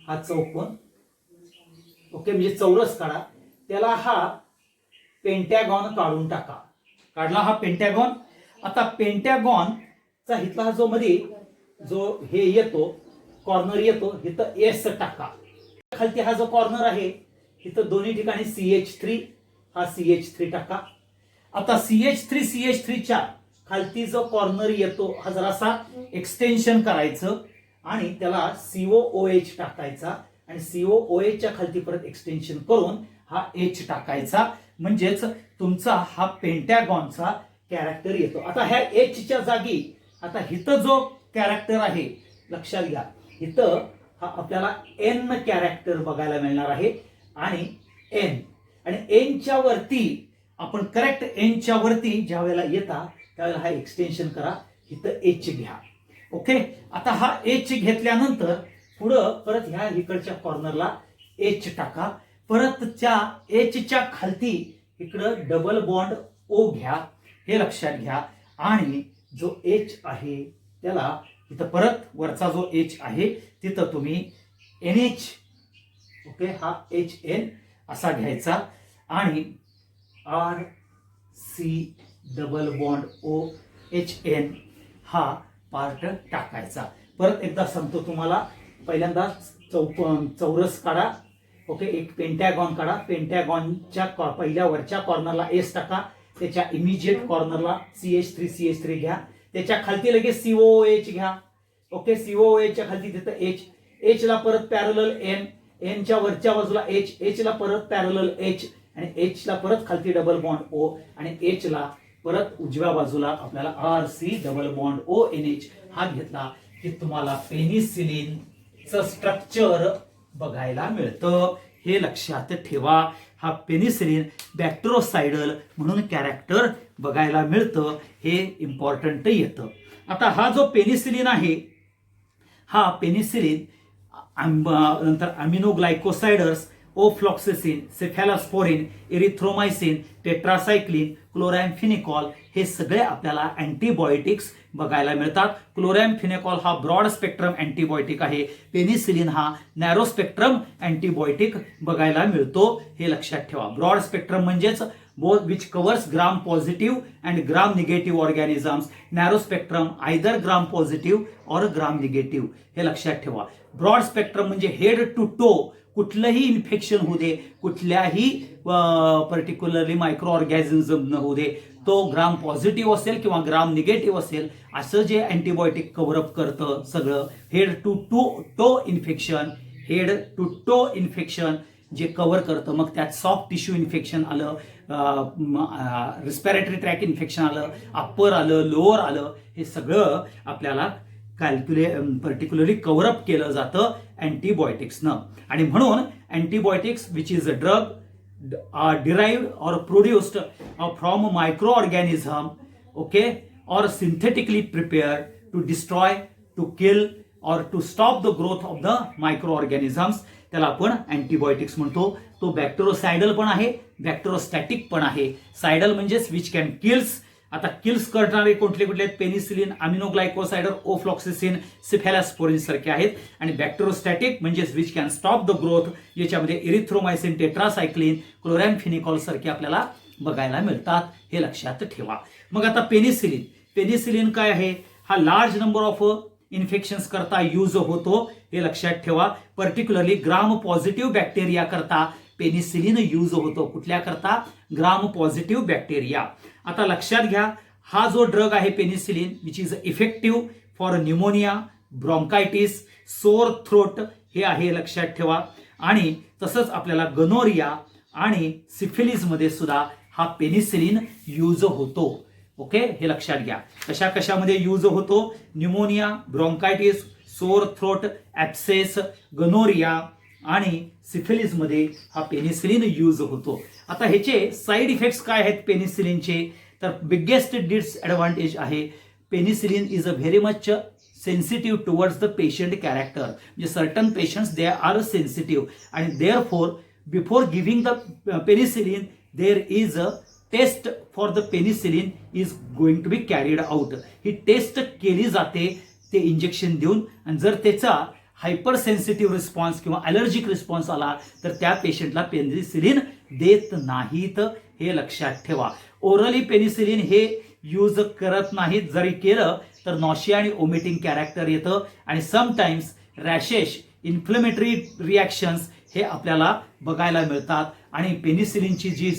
हा चौकोन, ओके, म्हणजे चौरस काढा. त्याला हा पेंटॅगॉन काढून टाका. काढला हा पेंटॅगॉन. आता पेंटॅगॉनचा इथला हा जो मध्ये जो हे येतो कॉर्नर येतो इथं एस टाका. खालती हा जो कॉर्नर आहे इथं दोन्ही ठिकाणी CH3 हा CH3 टाका. आता CH3च्या खालती जो कॉर्नर येतो हा जरासा एक्सटेन्शन करायचं आणि त्याला COOH टाकायचा आणि COOHच्या खालती परत एक्सटेन्शन करून हा H टाकायचा. म्हणजेच तुमचा हा पेंटॅगॉनचा कॅरेक्टर येतो. आता ह्या Hच्या जागी आता इथं जो कॅरेक्टर आहे लक्षात घ्या, इथं हा आपल्याला N कॅरेक्टर बघायला मिळणार आहे आणि N आणि Nच्या वरती आपण करेक्ट Nच्या वरती ज्या वेळेला येता त्यावेळेला हा एक्सटेन्शन करा, इथं H घ्या. ओके, आता हा H घेतल्यानंतर पुढं परत ह्या इकडच्या कॉर्नरला H टाका. परत त्या Hच्या खालती इकडं डबल बॉन्ड O घ्या. हे लक्षात घ्या आणि जो H आहे त्याला इथं परत वरचा जो H आहे तिथं तुम्ही NH, ओके, हा HN असा घ्यायचा आणि RC डबल बॉन्ड OHN हा पार्ट टाकायचा. परत एकदा सांगतो तुम्हाला. पहिल्यांदा चौरस काढा. ओके, एक पेंटॅगॉन काढा. पेंटॅगॉनच्या पहिल्या वरच्या कॉर्नरला S टाका. त्याच्या इमिजिएट कॉर्नरला CH3 घ्या. त्याच्या खालती लगेच COOH घ्या. ओके, COOH च्या खालती तिथं H ला परत पॅरलल N, एनच्या वरच्या बाजूला एच, एच ला परत पॅरलल एच आणि एच ला परत खालती डबल बॉन्ड ओ आणि एच ला परत उजव्या बाजूला आपल्याला R C double bond O N H हा घेतला की तुम्हाला पेनिसिलिनचं स्ट्रक्चर बघायला मिळतं. हे लक्षात ठेवा. हा पेनिसिलिन बॅक्टेरोसाइडल म्हणून कॅरेक्टर बघायला मिळतं. हे इम्पॉर्टंट येतं. आता हा जो पेनिसिलिन आहे हा पेनिसिलिन नंतर अमिनोग्लायकोसाइडर्स, ओफ्लॉक्सेसिन, सेफॅलोस्पोरिन, इरिथ्रोमायसिन, टेट्रासायक्लिन, क्लोरॅम्फेनिकॉल हे सगळे आपल्याला अँटीबायोटिक्स बघायला मिळतात. क्लोरॅम्फेनिकॉल हा ब्रॉड स्पेक्ट्रम अँटीबायोटिक आहे. पेनिसिलिन हा नॅरो स्पेक्ट्रम अँटीबायोटिक बघायला मिळतो. हे लक्षात ठेवा. ब्रॉड स्पेक्ट्रम म्हणजेच both which covers gram positive and gram negative organisms. Narrow spectrum either gram positive or gram negative. हे लक्षात ठेवा. ब्रॉड स्पेक्ट्रम म्हणजे हेड टू टो कुठलंही इन्फेक्शन होऊ दे, कुठल्याही पर्टिक्युलरली मायक्रो ऑर्गॅनिझम न होऊ दे, तो ग्राम पॉझिटिव्ह असेल किंवा ग्राम निगेटिव्ह असेल असं जे अँटीबायोटिक कव्हरअप करतं सगळं head to toe infection, head to toe infection जे कव्हर करतं. मग त्यात सॉफ्ट टिश्यू इन्फेक्शन आलं, रिस्पिरेटरी ट्रॅक इन्फेक्शन आलं, अप्पर आलं, लोअर आलं, हे सगळं आपल्याला पर्टिक्युलरली कव्हरअप केलं जातं अँटीबायोटिक्सनं. आणि म्हणून antibiotics which is a drug derived or produced from microorganism, okay, or synthetically prepared to destroy, to kill or to stop the growth of the microorganisms. त्याला आपण अँटीबायोटिक्स म्हणतो. तो बॅक्टेरोसाइडल पण आहे, बॅक्टेरोस्टॅटिक पण आहे. सायडल म्हणजेच विच कॅन किल्स. आता किल्स करणारे कुठले कुठले आहेत? पेनिसिलिन, अमिनोग्लायकोसाइडर, ओफ्लॉक्सिसिन, सेफॅलोस्पोरिन सारखे आहेत. आणि बॅक्टेरोस्टॅटिक म्हणजेच which can stop the growth, याच्यामध्ये इरिथ्रोमायसिन, टेट्रासायक्लिन, क्लोरॅम्फेनिकॉल सारखे आपल्याला बघायला मिळतात. हे लक्षात ठेवा. मग आता पेनिसिलिन, पेनिसिलिन काय आहे? हा लार्ज नंबर ऑफ इन्फेक्शन्स करता यूज होतो. हे लक्षात ठेवा. पर्टिक्युलरली ग्राम पॉझिटिव्ह बॅक्टेरिया करता पेनिसिलिन यूज होतो. कुठल्या करता? Gram positive bacteria. आता लक्षात घ्या, हा जो ड्रग आहे penicillin which is effective for pneumonia, bronchitis, sore throat हे आहे. लक्षात ठेवा. आणि तसंच आपल्याला गनोरिया आणि सिफिलिसमध्ये सुद्धा हा पेनिसिलिन यूज होतो. ओके, हे लक्षात घ्या. कशामध्ये यूज होतो? Pneumonia, bronchitis, sore throat, abscess, gonorrhoea आणि सिफिलिसमध्ये हा पेनिसिलिन यूज होतो. आता ह्याचे साईड इफेक्ट्स काय आहेत पेनिसिलिनचे? तर बिगेस्ट डिसएडव्हान्टेज आहे penicillin is a very much sensitive towards the patient character. म्हणजे certain patients they are sensitive आणि therefore before giving the penicillin there is a test for the penicillin is going to be carried out. ही test केली जाते ते injection देऊन. आणि जर त्याचा हायपर सेन्सिटिव्ह रिस्पॉन्स किंवा अलर्जिक रिस्पॉन्स आला तर त्या पेशंटला पेनिसिलिन देत नाहीत. हे लक्षात ठेवा. ओरली पेनिसिलिन हे यूज करत नाहीत. जरी केलं तर नॉशिया आणि ओमिटिंग कॅरेक्टर येतं आणि समटाइम्स रॅशेस, इन्फ्लेमेटरी रिॲक्शन्स हे आपल्याला बघायला मिळतात. आणि पेनिसिलिनची जी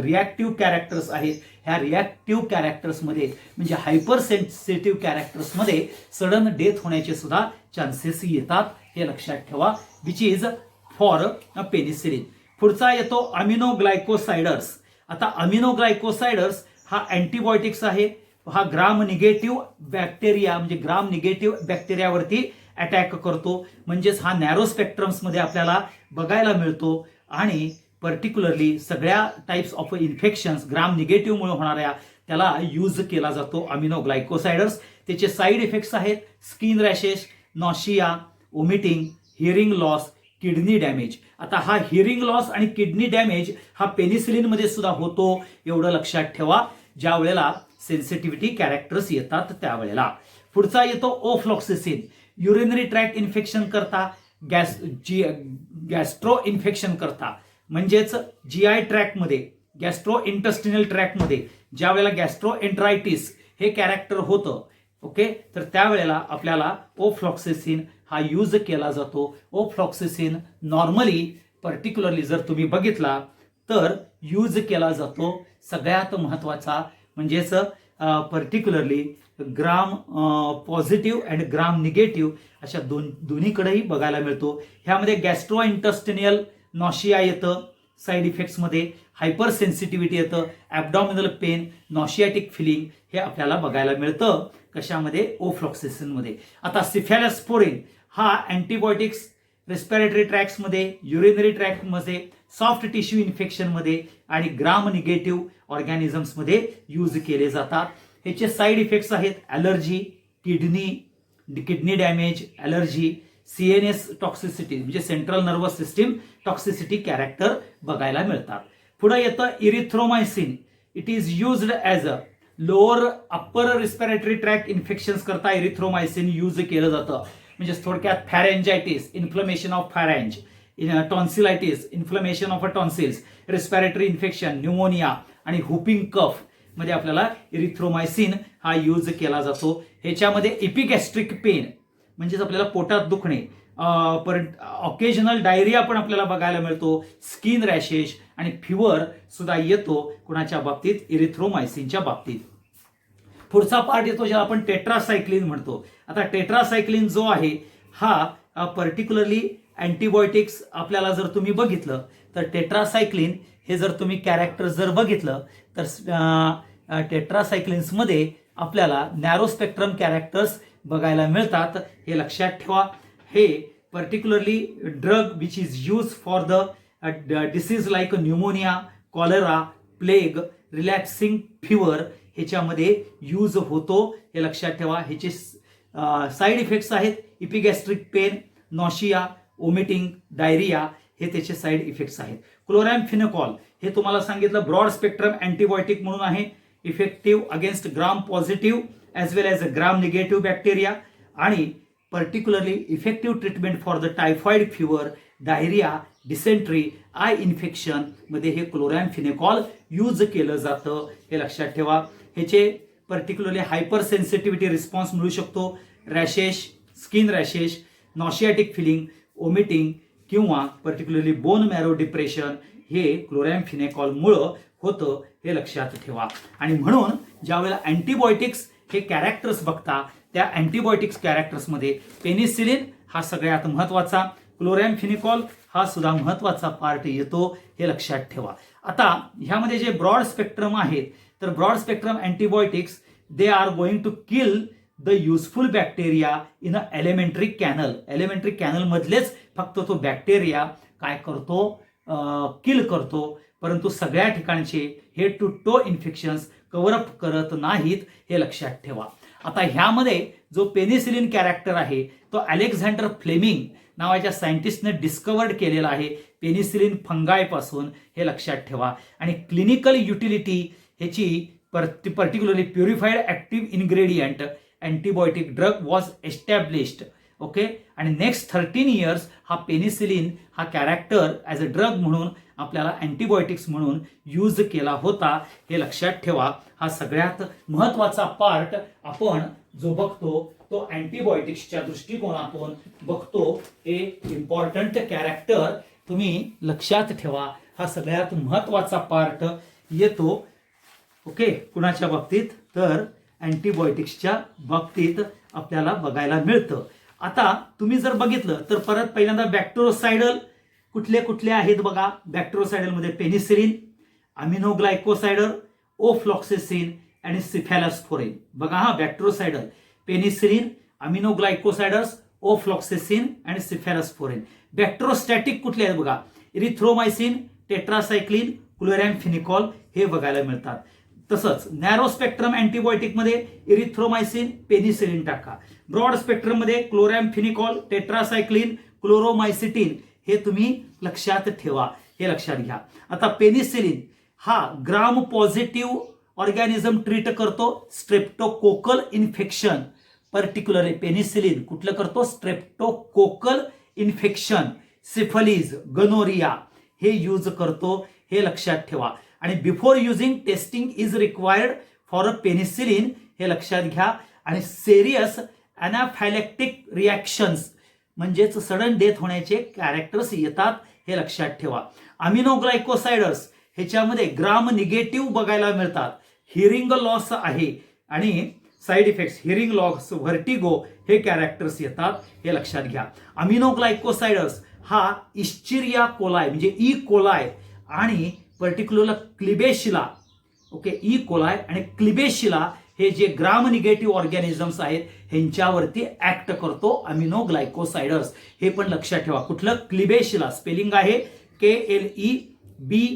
रिॲक्टिव्ह कॅरेक्टर्स आहेत ह्या रिॲक्टिव्ह कॅरेक्टर्समध्ये म्हणजे हायपर सेन्सिटिव्ह कॅरेक्टर्समध्ये सडन डेथ होण्याचे सुद्धा चान्सेस येतात. हे लक्षात ठेवा. Which is for penicillin. पुढचा येतो अमिनोग्लायकोसाइडर्स. आता अमिनोग्लायकोसाइडर्स हा अँटीबायोटिक्स आहे. हा ग्राम निगेटिव्ह बॅक्टेरिया म्हणजे ग्राम निगेटिव्ह बॅक्टेरियावरती अटॅक करतो. म्हणजेच हा नॅरो स्पेक्ट्रम्समध्ये आपल्याला बघायला मिळतो. आणि पर्टिक्युलरली सगळ्या टाइप्स ऑफ इन्फेक्शन्स ग्राम निगेटिव्हमुळे होणाऱ्या त्याला यूज केला जातो अमिनोग्लायकोसाइडर्स. त्याचे साईड इफेक्ट्स आहेत skin rashes, nausea, omitting, hearing loss, kidney damage. आता हा हिअरिंग लॉस आणि किडनी डॅमेज हा पेनिसिलिनमध्ये सुद्धा होतो. एवढं लक्षात ठेवा. ज्या वेळेला सेन्सिटिव्हिटी कॅरेक्टर्स येतात त्यावेळेला. पुढचा येतो ओफ्लॉक्सिसिन. युरिनरी ट्रॅक इन्फेक्शन करता, गॅस्ट्रो इन्फेक्शन करता म्हणजेच जीआय ट्रॅकमध्ये, गॅस्ट्रो इंटेस्टिनल ट्रॅकमध्ये ज्या वेळेला गॅस्ट्रो एंट्रायटिस हे कॅरेक्टर होतं, ओके, तर त्यावेळेला आपल्याला ओफ्लॉक्सिसिन हा यूज केला जातो. ओफ्लॉक्सिसिन नॉर्मली पर्टिक्युलरली जर तुम्ही बघितला तर यूज केला जातो सगळ्यात महत्वाचा म्हणजेच particularly gram positive and gram negative अशा दोन्हीकडेही बघायला मिळतो. ह्यामध्ये गॅस्ट्रो इंटेस्टिनियल नॉशिया येतं साईड इफेक्ट्समध्ये, हायपर सेन्सिटिव्हिटी येतं, ॲबडॉमिनल पेन, नॉशियाटिक फिलिंग हे आपल्याला बघायला मिळतं कशामध्ये, ओफ्लॉक्सिसिनमध्ये. आता सिफॅलोस्पोरिन हा अँटीबायोटिक्स रेस्पिरेटरी ट्रॅक्ट्समध्ये, युरिनरी ट्रॅक्टमध्ये, सॉफ्ट टिश्यू इन्फेक्शनमध्ये आणि ग्राम निगेटिव्ह ऑर्गॅनिझम्समध्ये यूज केले जातात. ह्याचे साईड इफेक्ट्स आहेत allergy, kidney damage, allergy, CNS toxicity म्हणजे central nervous system toxicity character बघायला मिळतात. पुढे येतं erythromycin. It is used as a lower upper respiratory tract infections करता इरिथ्रोमायसिन यूज केलं जातं. म्हणजे थोडक्यात pharyngitis, inflammation of pharynx, tonsillitis, inflammation of a tonsils, respiratory infection, pneumonia आणि हुपिंग कफ मध्ये आपल्याला इरिथ्रोमायसिन हा यूज केला जातो. ह्याच्यामध्ये एपिगॅस्ट्रिक पेन म्हणजेच आपल्याला पोटात दुखणे, ऑकेजनल डायरिया पण आपल्याला बघायला मिळतो, स्किन रॅशेस आणि फिवर सुद्धा येतो कुणाच्या बाबतीत, इरिथ्रोमायसिनच्या बाबतीत. पुढचा पार्ट येतो ज्याला आपण टेट्रासायक्लिन म्हणतो. आता टेट्रासायक्लिन जो आहे हा पर्टिक्युलरली अँटीबायोटिक्स आपल्याला जर तुम्ही बघितलं तर टेट्रासायक्लिन हे जर तुम्ही कॅरेक्टर जर बघितलं तर टेट्रासायक्लिन्समध्ये आपल्याला नॅरो स्पेक्ट्रम कॅरेक्टर्स बघायला मिळतात. हे लक्षात ठेवा. हे particularly drug which is use for the disease like pneumonia, cholera, plague, relapsing fever ह्याच्यामध्ये यूज होतो. हे लक्षात ठेवा. ह्याचे साईड इफेक्ट्स आहेत epigastric pain, nausea, vomiting, diarrhoea हे त्याचे साईड इफेक्ट्स आहेत. क्लोरॅम्फेनिकॉल हे तुम्हाला सांगितलं ब्रॉड स्पेक्ट्रम अँटीबायोटिक म्हणून आहे, effective against gram positive as well as gram negative bacteria आणि particularly effective treatment for the typhoid fever, diarrhoea, dysentery, eye infection मध्ये हे क्लोरॅम्फेनिकॉल यूज केलं जातं. हे लक्षात ठेवा. ह्याचे पर्टिक्युलरली हायपर सेन्सिटिव्हिटी रिस्पॉन्स मिळू शकतो, rashes, skin rashes, nauseatic feeling, vomiting किंवा पर्टिक्युलरली बोन मॅरो डिप्रेशन हे क्लोरॅम्फेनिकॉलमुळं होतं. हे लक्षात ठेवा. आणि म्हणून ज्यावेळेला अँटीबायोटिक्स हे कॅरेक्टर्स बघता त्या अँटीबायोटिक्स कॅरेक्टर्समध्ये पेनिसिलिन हा सगळ्यात महत्वाचा, क्लोरॅम्फेनिकॉल हा सुद्धा महत्वाचा पार्ट येतो. हे लक्षात ठेवा. आता ह्यामध्ये जे ब्रॉड स्पेक्ट्रम आहेत तर broad spectrum antibiotics they are going to kill the useful bacteria in a alimentary canal. Alimentary canal मधलेच फक्त तो बॅक्टेरिया काय करतो, किल करतो, परंतु सगळ्या ठिकाणचे head to toe infections cover up करत नाहीत. हे लक्षात ठेवा. आता ह्यामध्ये जो पेनिसिलिन कॅरेक्टर आहे तो अलेक्झांडर फ्लेमिंग नावाच्या सायंटिस्टने डिस्कवर्ड केलेला आहे पेनिसिलिन फंगाय पासून. हे लक्षात ठेवा. आणि क्लिनिकल युटिलिटी ह्याची particularly purified active ingredient antibiotic drug was established. Okay. आणि नेक्स्ट 13 इयर्स हा पेनिसिलिन हा कॅरेक्टर ॲज अ ड्रग म्हणून आपल्याला अँटीबायोटिक्स म्हणून यूज केला होता. हे लक्षात ठेवा. हा सगळ्यात महत्वाचा पार्ट आपण जो बघतो तो अँटीबायोटिक्सच्या दृष्टिकोनातून बघतो. हे इम्पॉर्टंट कॅरेक्टर तुम्ही लक्षात ठेवा. हा सगळ्यात महत्वाचा पार्ट येतो. ओके. कुणाच्या बाबतीत तर अँटीबायोटिक्सच्या बाबतीत आपल्याला बघायला मिळतं. आता तुम्ही जर बघितलं तर परत पहिल्यांदा बॅक्टेरोसाइडल कुठले कुठले आहेत बघा. बॅक्टेरोसाइडल मध्ये पेनिसिलिन, अमिनोग्लायकोसाइडल, ओफ्लॉक्सिसिन आणि सिफॅलोस्पोरिन. बघा हा बॅक्टेरोसाइडल पेनिसिलिन, अमिनोग्लायकोसाइडल्स, ओफ्लॉक्सिसिन आणि सिफॅलोस्पोरिन. बॅक्टेरोस्टॅटिक कुठले आहेत बघा. इरिथ्रोमायसिन, टेट्रासायक्लिन, क्लोरॅम्फेनिकॉल हे बघायला मिळतात. तसंच नॅरो स्पेक्ट्रम अँटीबायोटिक मध्ये इरिथ्रोमायसिन, पेनिसिलिन टाका. ब्रॉड स्पेक्ट्रम मध्ये क्लोरॅम्फेनिकॉल, टेट्रासायक्लिन, क्लोरोमायसिटिन हे तुम्ही लक्षात ठेवा. हे लक्षात घ्या. आता पेनिसिलिन हा ग्राम पॉझिटिव्ह ऑर्गॅनिझम ट्रीट करतो, स्ट्रेप्टोकोकल इन्फेक्शन. पर्टिक्युलरली पेनिसिलिन कुठलं करतो, स्ट्रेप्टोकोकल इन्फेक्शन, सिफलीज, गनोरिया हे यूज करतो. हे लक्षात ठेवा. आणि before using testing is required for a penicillin हे लक्षात घ्या. आणि सेरियस अनाफॅलेक्टिक रिॲक्शन्स म्हणजेच सडन डेथ होण्याचे कॅरेक्टर्स येतात. हे लक्षात ठेवा. अमिनोग्लायकोसाइडर्स ह्याच्यामध्ये ग्राम निगेटिव्ह बघायला मिळतात. हिअरिंग लॉस आहे, आणि side effects hearing loss, vertigo हे कॅरेक्टर्स येतात, हे लक्षात घ्या. अमिनोग्लायकोसाइडर्स हा इश्चिरिया कोलाय म्हणजे ई कोलाय आणि पर्टिक्युलर क्लिबेशिला, ओके, ई कोलाय आणि क्लिबेशिला हे जे ग्राम निगेटिव्ह ऑर्गॅनिझम्स आहेत ह्यांच्यावरती ऍक्ट करतो अमिनोग्लायकोसाइडर्स. हे पण लक्षात ठेवा. कुठलं? क्लिबेशिला, स्पेलिंग आहे KLEBSIELLA,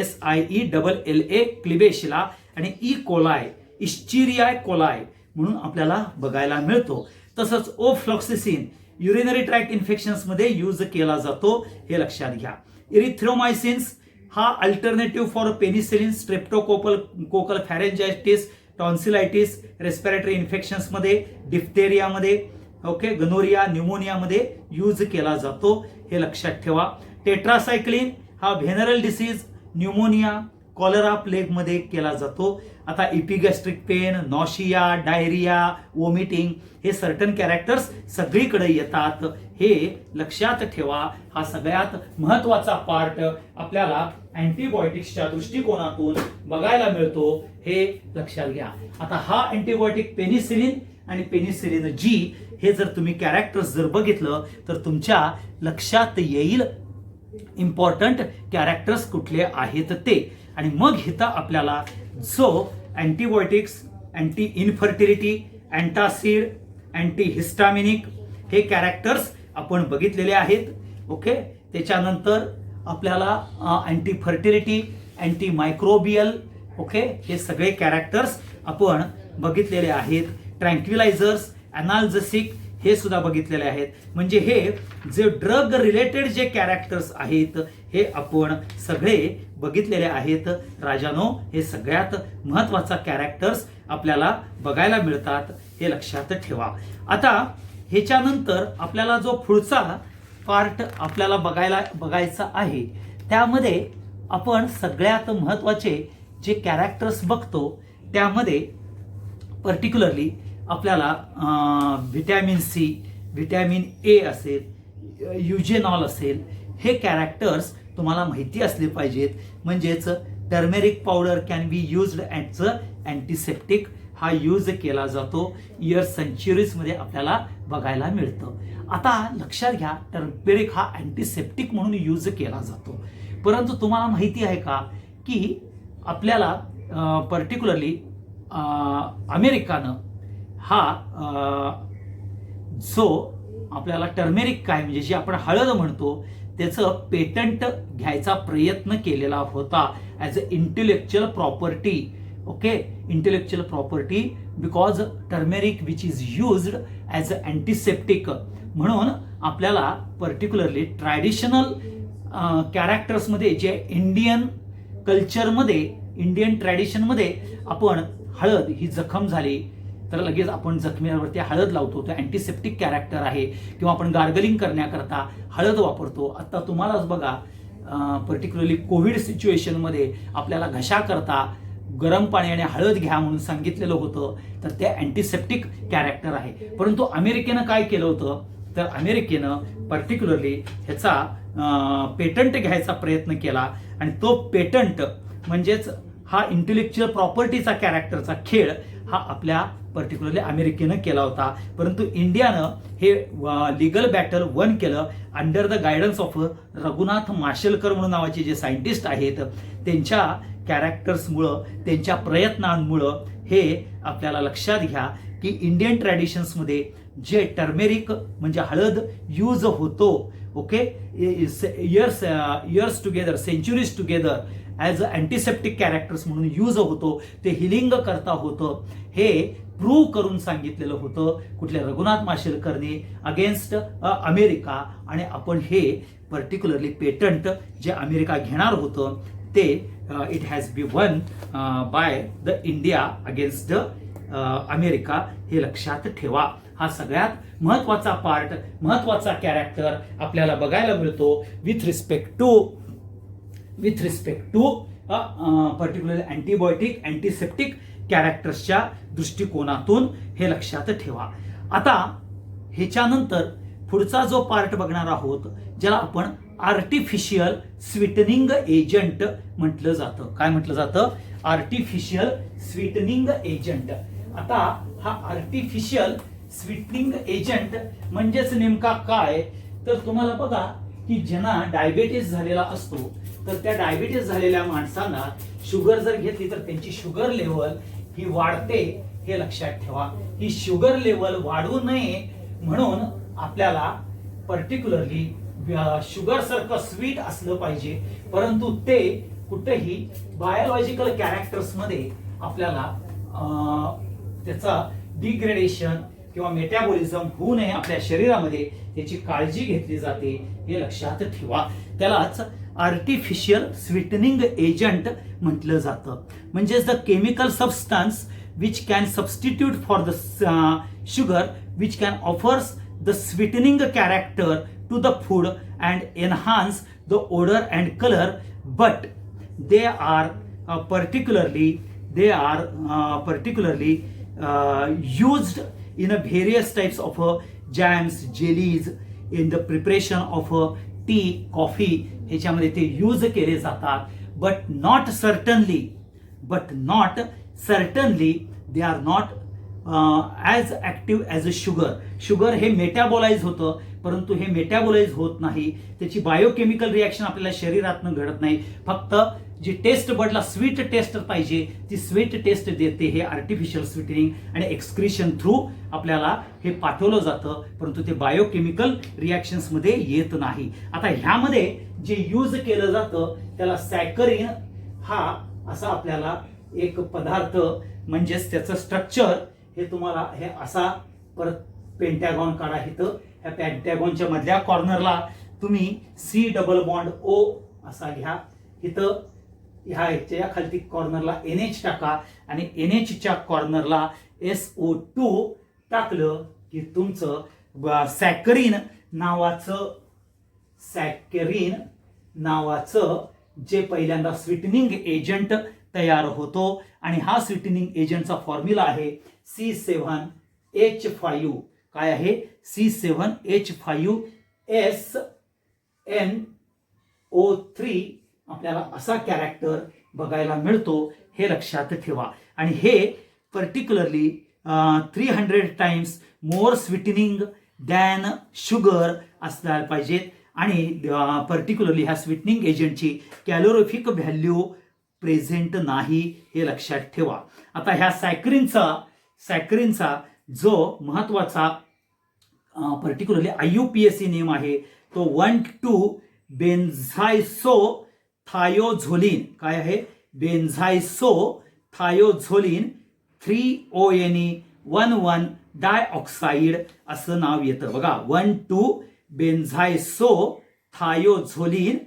KLEBSIELLA, क्लिबेशिला आणि ई कोलाय, इश्चिरिया कोलाय म्हणून आपल्याला बघायला मिळतो. तसंच ओफ्लॉक्सिसिन युरिनरी ट्रॅक्ट इन्फेक्शन्स मध्ये यूज केला जातो, हे लक्षात घ्या. इरिथ्रोमायसिन्स हा alternative for penicillin streptococcal pharyngitis, tonsillitis, respiratory infections मध्ये, डिफ्थेरियामध्ये, ओके, गनोरिया, न्यूमोनियामध्ये यूज केला जातो, हे लक्षात ठेवा. टेट्रासायक्लिन हा venereal disease, pneumonia, cholera, plague मध्ये केला जातो. आता epigastric pain, nausea, diarrhoea, vomiting हे सर्टन कॅरेक्टर्स सगळीकडे येतात, हे लक्षात ठेवा. हा सगळ्यात महत्वाचा पार्ट आपल्याला अँटीबायोटिक्सच्या दृष्टिकोनातून बघायला मिळतो, हे लक्षात घ्या. आता हा अँटीबायोटिक पेनिसिलिन आणि पेनिसिलिन जी हे जर तुम्ही कॅरेक्टर्स जर बघितलं तर तुमच्या लक्षात येईल इम्पॉर्टंट कॅरेक्टर्स कुठले आहेत ते. आणि मग इथं आपल्याला जो antibiotics, anti infertility, antacid, anti histaminic हे कॅरेक्टर्स आपण बघितलेले आहेत, ओके. त्याच्यानंतर आपल्याला anti fertility, anti microbial, okay, हे सगळे कॅरेक्टर्स आपण बघितलेले आहेत. ट्रँक्विलायझर्स, अनाल्जेसिक हे सुद्धा बघितलेले आहेत. म्हणजे हे जे ड्रग रिलेटेड जे कॅरेक्टर्स आहेत हे आपण सगळे बघितलेले आहेत. राजानो, हे सगळ्यात महत्वाचा कॅरेक्टर्स आपल्याला बघायला मिळतात, हे लक्षात ठेवा. आता ह्याच्यानंतर आपल्याला जो पुढचा पार्ट आपल्याला बघायचा आहे त्यामध्ये आपण सगळ्यात महत्वाचे जे कॅरेक्टर्स बघतो त्यामध्ये पर्टिक्युलरली आपल्याला व्हिटॅमिन सी, व्हिटॅमिन ए असेल, युजेनॉल असेल, हे कॅरेक्टर्स तुम्हाला माहिती असले पाहिजेत. म्हणजेच turmeric powder can be used as a antiseptic, हा यूज केला जातो. इयर सेंच्युरीजमध्ये आपल्याला बघायला मिळतं. आता लक्षात घ्या, टर्मेरिक हा अँटीसेप्टिक म्हणून यूज केला जातो. परंतु तुम्हाला माहिती आहे का की आपल्याला पर्टिक्युलरली अमेरिकानं हा जो आपल्याला टर्मेरिक काय म्हणजे जे आपण हळद म्हणतो त्याचं पेटंट घ्यायचा प्रयत्न केलेला होता as a intellectual property, okay, intellectual property, because turmeric which is used as a antiseptic. म्हणून आपल्याला पर्टिक्युलरली ट्रॅडिशनल कॅरेक्टर्समध्ये जे इंडियन कल्चरमध्ये, इंडियन ट्रॅडिशनमध्ये आपण हळद ही जखम झाली तर लगेच आपण जखमेवरती हळद लावतो, तो अँटीसेप्टिक कॅरेक्टर आहे. किंवा आपण गार्गलिंग करण्याकरता हळद वापरतो. आता तुम्हालाच बघा, पर्टिक्युलरली कोविड सिच्युएशनमध्ये आपल्याला घशाकरता गरम पाणी आणि हळद घ्या म्हणून सांगितलेलं होतं, तर ते अँटीसेप्टिक कॅरेक्टर आहे. परंतु अमेरिकेनं काय केलं होतं, तर अमेरिकेनं पर्टिक्युलरली ह्याचा पेटंट घ्यायचा प्रयत्न केला आणि तो पेटंट म्हणजेच हा इंटेलेक्च्युअल प्रॉपर्टीचा कॅरेक्टरचा खेळ हा आपल्या पर्टिक्युलरली अमेरिकेनं केला होता. परंतु इंडियानं हे लिगल बॅटल वन केलं under the guidance of Raghunath Mashelkar म्हणून नावाचे जे सायंटिस्ट आहेत त्यांच्या कॅरेक्टर्समुळं, त्यांच्या प्रयत्नांमुळं हे आपल्याला लक्षात घ्या की इंडियन ट्रॅडिशन्समध्ये जे टर्मेरिक म्हणजे हळद यूज होतो, okay, years together, centuries together as a antiseptic characters म्हणून यूज होतो, ते हिलिंग करता होतं, हे प्रूव्ह करून सांगितलेलं होतं कुठल्या रघुनाथ माशेलकरने अगेन्स्ट अमेरिका. आणि आपण हे पर्टिक्युलरली पेटंट जे अमेरिका घेणार होतं ते it has be won by the India against America, हे लक्षात ठेवा. हा सगळ्यात महत्वाचा पार्ट, महत्वाचा कॅरेक्टर आपल्याला बघायला मिळतो with respect to particular antibiotic, antiseptic कॅरेक्टर्सच्या दृष्टिकोनातून, हे लक्षात ठेवा. आता ह्याच्यानंतर पुढचा जो पार्ट बघणार आहोत ज्याला आपण आर्टिफिशियल स्वीटनिंग एजंट म्हटलं जातं. काय म्हटलं जातं? Artificial sweetening agent. आता हा आर्टिफिशियल स्वीटनिंग एजंट म्हणजेच नेमका काय? तर तुम्हाला बघा की ज्यांना डायबिटीस झालेला असतो तर त्या डायबिटीस झालेल्या माणसांना शुगर जर घेतली तर त्यांची शुगर लेवल ही वाढते, हे लक्षात ठेवा. ही शुगर लेवल वाढू नये म्हणून आपल्याला पर्टिक्युलरली शुगर सारखं स्वीट असलं पाहिजे, परंतु ते कुठेही बायोलॉजिकल कॅरेक्टर्स मध्ये आपल्याला त्याचा डिग्रेडेशन किंवा मेटाबॉलिझम होऊ नये आपल्या शरीरामध्ये त्याची काळजी घेतली जाते, हे लक्षात ठेवा. त्यालाच आर्टिफिशियल स्वीटनिंग एजंट म्हटलं जातं. म्हणजेच the chemical substance which can substitute for the sugar, which can offers the sweetening character to the food and enhance the odor and color, but they are particularly used in a various types of jams, jellies, in the preparation of tea, coffee ह्याच्यामध्ये ते use केले जातात. but not certainly they are not as active as a sugar. Sugar हे metabolise होतं, परंतु हे metabolise होत नाही, त्याची बायोकेमिकल रिॲक्शन आपल्याला शरीरातून घडत नाही. फक्त जी टेस्ट बडला स्वीट टेस्ट पाहिजे ती स्वीट टेस्ट देते हे आर्टिफिशियल स्वीटनिंग, आणि एक्सक्रिशन थ्रू आपल्याला हे पाठवलं जातं, परंतु ते बायोकेमिकल रिॲक्शन्स मध्ये येत नाही. आता ह्यामध्ये जे यूज केलं जातं त्याला सॅकरिन हा असा आपल्याला एक पदार्थ, म्हणजेच त्याचं स्ट्रक्चर हे तुम्हाला हे असा, परत पेंटॅगॉन काढा इथं. ह्या पेंटॅगॉनच्या मधल्या कॉर्नरला तुम्ही C+O असा घ्या. इथं ह्या खालती कॉर्नरला NH टाका आणि NHच्या कॉर्नरला SO2 टाकलं की तुमचं सॅकरिन नावाचं जे पहिल्यांदा स्वीटनिंग एजंट तयार होतो. आणि हा स्वीटनिंग एजंटचा फॉर्म्युला आहे C7H5. काय आहे? C7H5SNO3. आपल्याला असा कॅरेक्टर बघायला मिळतो, हे लक्षात ठेवा. आणि हे particularly 300 times more sweetening than sugar असला पाहिजेत. आणि पर्टिक्युलरली ह्या स्वीटनिंग एजंटची कॅलोरिफिक व्हॅल्यू प्रेझेंट नाही, हे लक्षात ठेवा. आता ह्या सॅकरिनचा जो महत्वाचा पर्टिक्युलरली IUPAC नेम आहे तो 1,2-बेन्झायसोथायोझोलिन. काय आहे? बेन्झायसोथायोझोलिन 3ONE11 डायऑक्साईड असं नाव येतं. बघा, 1,2-बेन्झायसोथायोझोलिन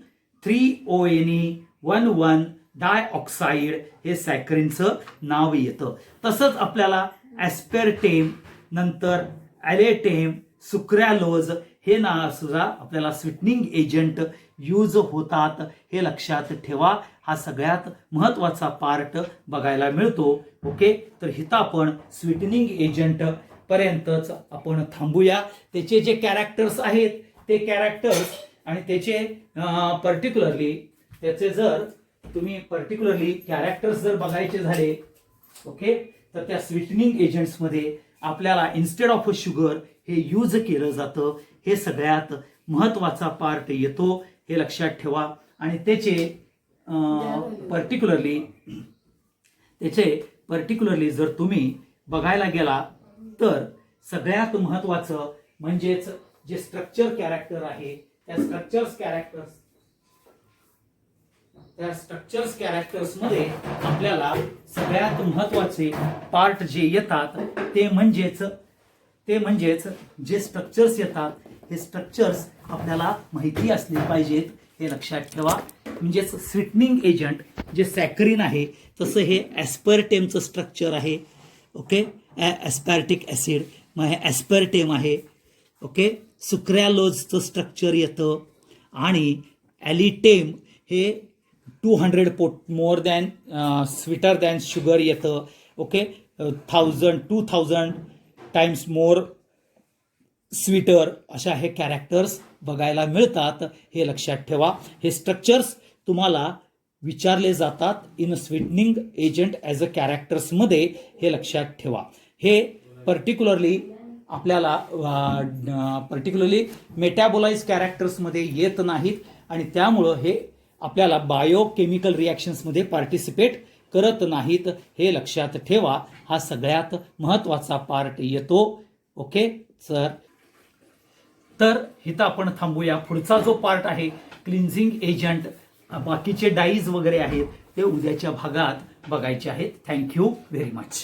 3ONE11 डायऑक्साईड हे सॅकरिनचं नाव येतं. तसंच आपल्याला ॲस्पेरटेम, नंतर ॲलेटेम, सुक्रॅलोज हे नाव सुद्धा आपल्याला स्वीटनिंग एजंट यूज होतात, हे लक्षात ठेवा. हा सगळ्यात महत्वाचा पार्ट बघायला मिळतो. ओके, तर इथं आपण स्वीटनिंग एजंट पर्यंतच आपण थांबूया. त्याचे जे कॅरेक्टर्स आहेत ते कॅरेक्टर्स आणि त्याचे पर्टिक्युलरली त्याचे जर तुम्ही पर्टिक्युलरली कॅरेक्टर्स जर बघायचे झाले, ओके, तर त्या स्वीटनिंग एजंट्स मध्ये आपल्याला इन्स्टेड ऑफ शुगर हे यूज केलं जातं. हे सगळ्यात महत्वाचा पार्ट येतो, हे लक्षात ठेवा. आणि त्याचे पर्टिक्युलरली जर तुम्ही बघायला गेला तर सगळ्यात महत्वाचं म्हणजेच जे स्ट्रक्चर कॅरेक्टर आहे त्या स्ट्रक्चर्स कॅरेक्टर्स मध्ये आपल्याला सगळ्यात महत्वाचे पार्ट जे येतात ते म्हणजेच जे स्ट्रक्चर्स येतात हे स्ट्रक्चर्स आपल्याला माहिती असले पाहिजेत, हे लक्षात ठेवा. म्हणजेच स्वीटनिंग एजंट जे सॅकरिन आहे तसं हे ॲस्पर्टेमचं स्ट्रक्चर आहे. ओके, ॲस्पार्टिक ॲसिड मग हे ॲस्पर्टेम आहे. ओके, सुक्रॅलोजचं स्ट्रक्चर येतं. आणि ॲलिटेम हे 200 more than sweeter than sugar येतं. ओके, 2000 टाइम्स मोर स्वीटर अशा हे कॅरेक्टर्स बघायला मिळतात. हे लक्षात ठेवा. हे स्ट्रक्चर्स तुम्हाला विचारले जातात in sweetening agent as a कॅरेक्टर्समध्ये. हे लक्षात ठेवा. हे पर्टिक्युलरली आपल्याला पर्टिक्युलरली मेटॅबोलाइज कॅरेक्टर्समध्ये येत नाहीत आणि त्यामुळं हे आपल्याला बायोकेमिकल रिॲक्शन्समध्ये पार्टिसिपेट करत नाहीत. हे लक्षात ठेवा. हा सगळ्यात महत्त्वाचा पार्ट येतो. ओके सर, तर इथं आपण थांबूया. पुढचा जो पार्ट आहे क्लिन्झिंग एजंट, बाकीचे डाईज वगैरे आहेत ते उद्याच्या भागात बघायचे आहेत. Thank you very much.